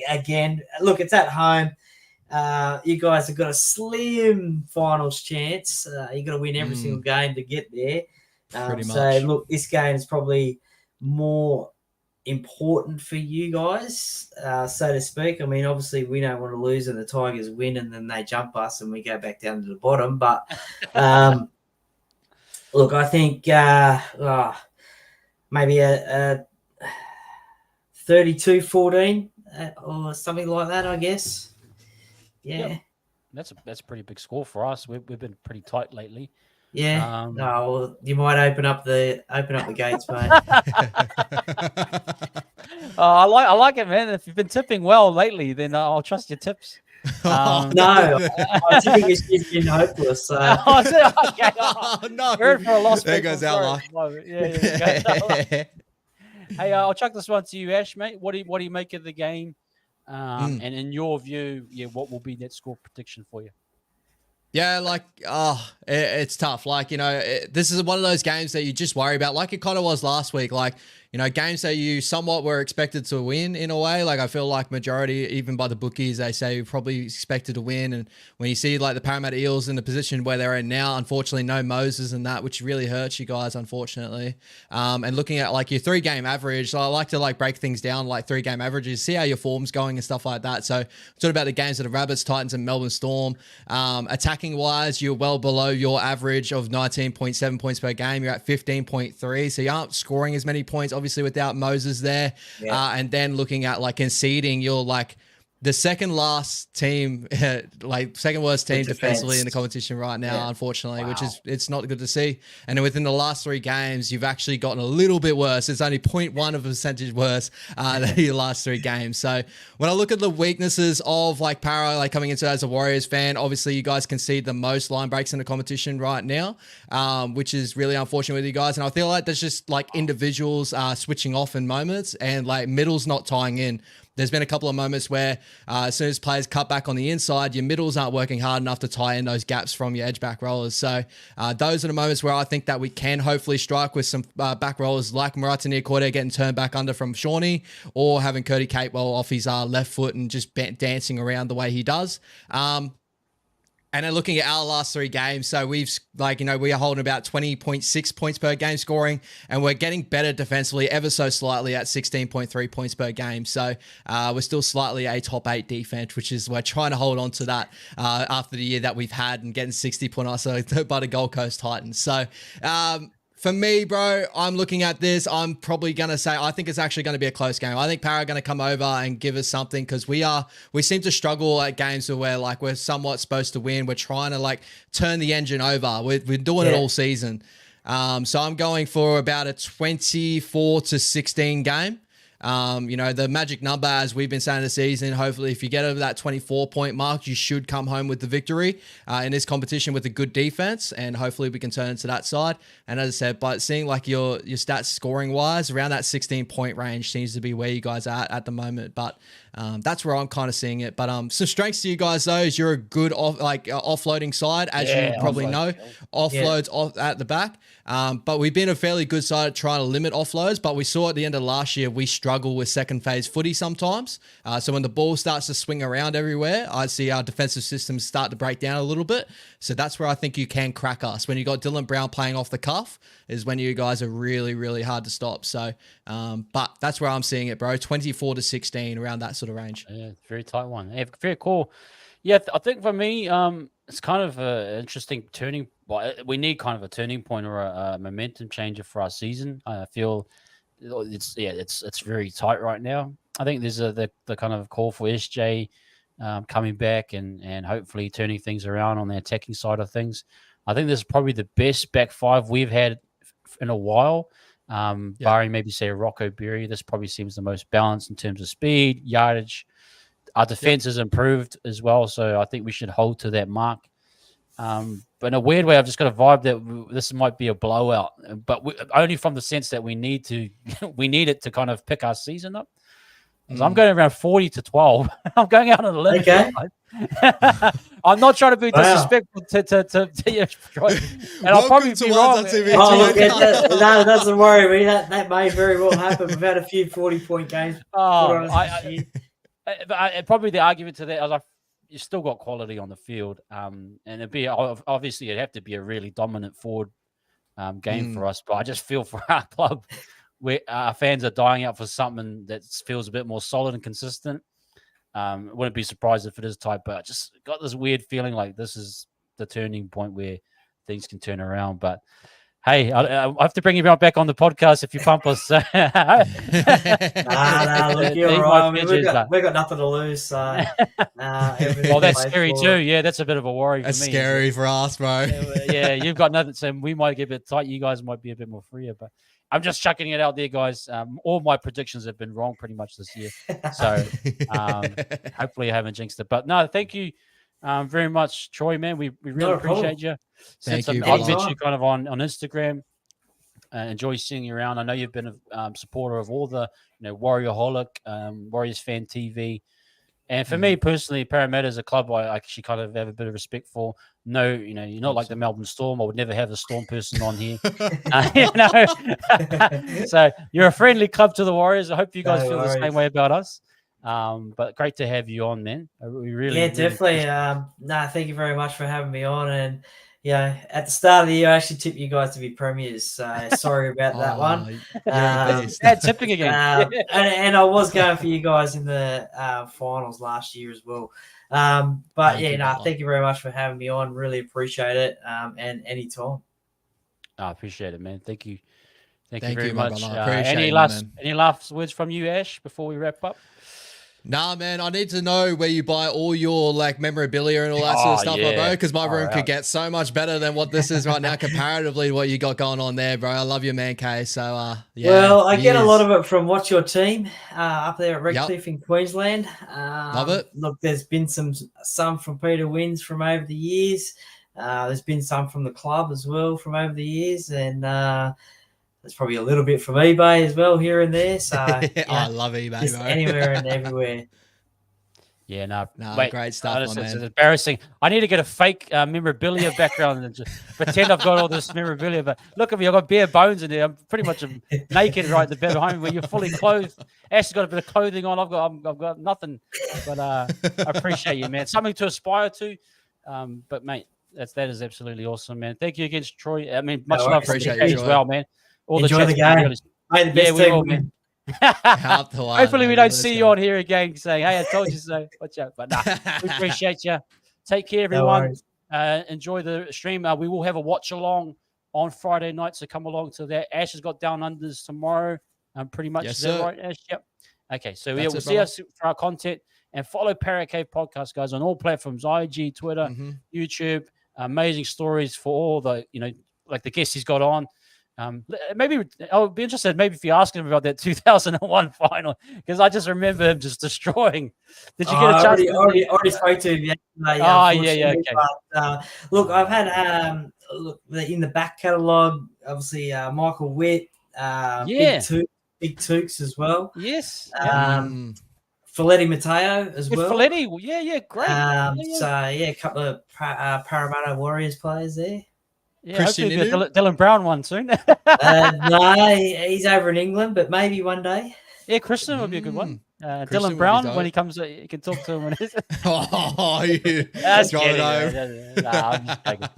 [SPEAKER 3] again. Look, it's at home. You guys have got a slim finals chance. You got to win every single game to get there.
[SPEAKER 2] Pretty much.
[SPEAKER 3] So look, this game is probably more important for you guys, so to speak. I mean, obviously we don't want to lose and the Tigers win and then they jump us and we go back down to the bottom. But look, I think maybe a 32-14 or something like that, I guess. Yeah.
[SPEAKER 1] That's a pretty big score for us. We've been pretty tight lately.
[SPEAKER 3] Yeah. Well, you might open up the gates, mate.
[SPEAKER 1] I like it, man. If you've been tipping well lately, then I'll trust your tips.
[SPEAKER 3] No, I think it's been hopeless. So.
[SPEAKER 1] Okay.
[SPEAKER 2] No.
[SPEAKER 1] We're in for a loss.
[SPEAKER 2] There goes our luck.
[SPEAKER 1] Yeah. Hey, I'll chuck this one to you, Ash, mate. What do you make of the game? And in your view, what will be that score prediction for you?
[SPEAKER 2] Yeah, it's tough. This is one of those games that you just worry about, like it kind of was last week. Games that you somewhat were expected to win in a way. I feel like majority, even by the bookies, they say you probably expected to win. And when you see the Parramatta Eels in the position where they're in now, unfortunately, no Moses and that, which really hurts you guys, unfortunately. And looking at your 3-game average, so I like to break things down 3-game averages, see how your form's going and stuff like that. So talk about the games of the Rabbits, Titans, and Melbourne Storm. Attacking wise, you're well below your average of 19.7 points per game. You're at 15.3, so you aren't scoring as many points, obviously, without Moses there. And then looking at conceding, you're the second last team, second worst team defensively in the competition right now, unfortunately, which is, it's not good to see. And then within the last 3 games, you've actually gotten a little bit worse. It's only 0.1 of a percentage worse than your last 3 games. So when I look at the weaknesses of Para, coming into it as a Warriors fan, obviously you guys concede the most line breaks in the competition right now, which is really unfortunate with you guys. And I feel like there's just individuals switching off in moments and middles not tying in. There's been a couple of moments where as soon as players cut back on the inside, your middles aren't working hard enough to tie in those gaps from your edge back rollers. So those are the moments where I think that we can hopefully strike with some back rollers like Marata Niakorte getting turned back under from Shawnee, or having Curdy Capewell off his left foot and just dancing around the way he does. And then looking at our last 3 games, so we've we are holding about 20.6 points per game scoring, and we're getting better defensively ever so slightly at 16.3 points per game. So we're still slightly a top 8 defense, which is, we're trying to hold on to that after the year that we've had and getting 60 point ISO by the Gold Coast Titans. So for me, bro, I'm looking at this. I'm probably going to say I think it's actually going to be a close game. I think Para are going to come over and give us something, because we seem to struggle at games where we're somewhat supposed to win. We're trying to turn the engine over. We're doing it all season. So I'm going for about a 24-16 game. The magic number, as we've been saying this season, hopefully if you get over that 24-point mark, you should come home with the victory in this competition with a good defense, and hopefully we can turn to that side. And as I said, but seeing your stats scoring wise, around that 16-point range seems to be where you guys are at the moment. But That's where I'm kind of seeing it. But some strengths to you guys though is you're a good offloading side, as you probably know. Offloads off at the back. But we've been a fairly good side at trying to limit offloads. But we saw at the end of last year we struggle with second phase footy sometimes. So when the ball starts to swing around everywhere, I see our defensive systems start to break down a little bit. So that's where I think you can crack us. When you got Dylan Brown playing off the cuff is when you guys are really, really hard to stop. So, but that's where I'm seeing it, bro. 24-16 around that sort of range.
[SPEAKER 1] Yeah, very tight one. Yeah, very cool. Yeah, I think for me, it's kind of an interesting turning. Well, we need kind of a turning point or a momentum changer for our season. I feel it's very tight right now. I think there's the kind of call for SJ coming back and hopefully turning things around on the attacking side of things. I think this is probably the best back five we've had in a while, barring maybe say Rocco Berry. This probably seems the most balanced in terms of speed, yardage. Our defense has improved as well, so I think we should hold to that mark. But in a weird way, I've just got a vibe that this might be a blowout, but only from the sense that we need it to kind of pick our season up. So I'm going around 40-12. I'm going out on a limb.
[SPEAKER 3] Okay.
[SPEAKER 1] I'm not trying to be disrespectful to you, and I'll probably be wrong.
[SPEAKER 3] Oh, look, no, doesn't worry me. That may very well happen. We've had a few 40-point games.
[SPEAKER 1] Probably the argument to that is you still got quality on the field, and it'd have to be a really dominant forward game for us. But I just feel for our club, where our fans are dying out for something that feels a bit more solid and consistent. Wouldn't be surprised if it is tight, but I just got this weird feeling like this is the turning point where things can turn around. But hey, I have to bring you back on the podcast if you pump us.
[SPEAKER 3] Look, you're right. I mean, we've got nothing to lose. So,
[SPEAKER 1] well, that's scary too. Yeah, that's a bit of a worry.
[SPEAKER 2] That's
[SPEAKER 1] for me.
[SPEAKER 2] Scary for us, bro.
[SPEAKER 1] Yeah, you've got nothing. So we might get a bit tight. You guys might be a bit more freer, but I'm just chucking it out there, guys. All my predictions have been wrong pretty much this year. So hopefully I haven't jinxed it. But no, thank you very much, Troy, man. We really appreciate you.
[SPEAKER 2] Thank you.
[SPEAKER 1] I've met you kind of on Instagram. Enjoy seeing you around. I know you've been a supporter of all the, Warriorholic, Warriors Fan TV. And for me personally, Parramatta is a club I actually kind of have a bit of respect for. No, you're not like the Melbourne Storm. I would never have a Storm person on here. So you're a friendly club to the Warriors. I hope you guys feel the same way about us. But great to have you on, man. We really,
[SPEAKER 3] definitely. Thank you very much for having me on. And at the start of the year, I actually tipped you guys to be premiers. So sorry about that one.
[SPEAKER 1] Tipping again.
[SPEAKER 3] And I was going for you guys in the finals last year as well. Thank you very much for having me on. Really appreciate it. And anytime.
[SPEAKER 1] I appreciate it, man. Thank you. Thank you very much.
[SPEAKER 2] Any
[SPEAKER 1] last words from you, Ash, before we wrap up?
[SPEAKER 2] Nah, man, I need to know where you buy all your memorabilia and all that sort of stuff, bro, because my room could get so much better than what this is right now comparatively to what you got going on there, bro. I love you, man, K. So,
[SPEAKER 3] Well, I get a lot of it from What's Your Team up there at Redcliffe in Queensland.
[SPEAKER 2] Love it.
[SPEAKER 3] Look, there's been some from Peter Wins from over the years. There's been some from the club as well from over the years, and there's probably a little bit from eBay as well here and there. So
[SPEAKER 2] I love eBay, bro.
[SPEAKER 3] Anywhere and everywhere.
[SPEAKER 1] Yeah, no,
[SPEAKER 2] great stuff, man.
[SPEAKER 1] It's embarrassing. I need to get a fake memorabilia background and just pretend I've got all this memorabilia. But look at me, I've got bare bones in there. I'm pretty much naked right at the bed behind me where you're fully clothed. Ash's got a bit of clothing on. I've got nothing. But I appreciate you, man. Something to aspire to. But mate, that is absolutely awesome, man. Thank you again, Troy. I mean, much love for you as well, man.
[SPEAKER 3] Enjoy the game.
[SPEAKER 1] We will, man. Hopefully we don't see you on here again saying, hey, I told you so. Watch out. But we appreciate you. Take care, everyone. Enjoy the stream. We will have a watch along on Friday night, so come along to that. Ash has got Down Unders tomorrow. Pretty much. Is that right, Ash? Yep. Okay, so we'll see us for our content. And follow Parrot Cave Podcast, guys, on all platforms, IG, Twitter, YouTube. Amazing stories for all the, like the guests he's got on. Maybe I'll be interested. Maybe if you ask him about that 2001 final, because I just remember him just destroying. Did you get a chance?
[SPEAKER 3] I already spoke to him yesterday.
[SPEAKER 1] Okay.
[SPEAKER 3] But, look, I've had in the back catalogue, obviously Michael Witt, Big Tooks as well.
[SPEAKER 1] Yes.
[SPEAKER 3] Folletti Matteo as
[SPEAKER 1] With
[SPEAKER 3] well.
[SPEAKER 1] Folletti, yeah, great.
[SPEAKER 3] So a couple of Parramatta Warriors players there.
[SPEAKER 1] Yeah,
[SPEAKER 2] Christian
[SPEAKER 1] hopefully
[SPEAKER 2] Inu?
[SPEAKER 1] Dylan Brown one soon.
[SPEAKER 3] No, he's over in England, but maybe one day.
[SPEAKER 1] Yeah, Christian would be a good one.
[SPEAKER 2] Christian
[SPEAKER 1] Dylan
[SPEAKER 2] would be
[SPEAKER 1] Brown, when he
[SPEAKER 2] dope.
[SPEAKER 1] comes, you can talk to him when he's.
[SPEAKER 2] Oh, you
[SPEAKER 1] That's
[SPEAKER 2] drop it
[SPEAKER 1] kidding,
[SPEAKER 2] home.
[SPEAKER 1] man. Nah, I'm just joking.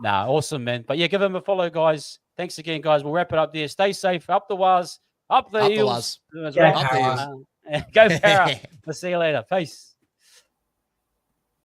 [SPEAKER 1] Nah, awesome, man. But yeah, give him a follow, guys. Thanks again, guys. We'll wrap it up there. Stay safe. Up the Waz. Up the
[SPEAKER 2] Up the
[SPEAKER 1] Eels.
[SPEAKER 2] Waz.
[SPEAKER 1] As
[SPEAKER 3] Go
[SPEAKER 1] well.
[SPEAKER 2] Up the Eels.
[SPEAKER 1] Go Para. We'll see you later. Peace.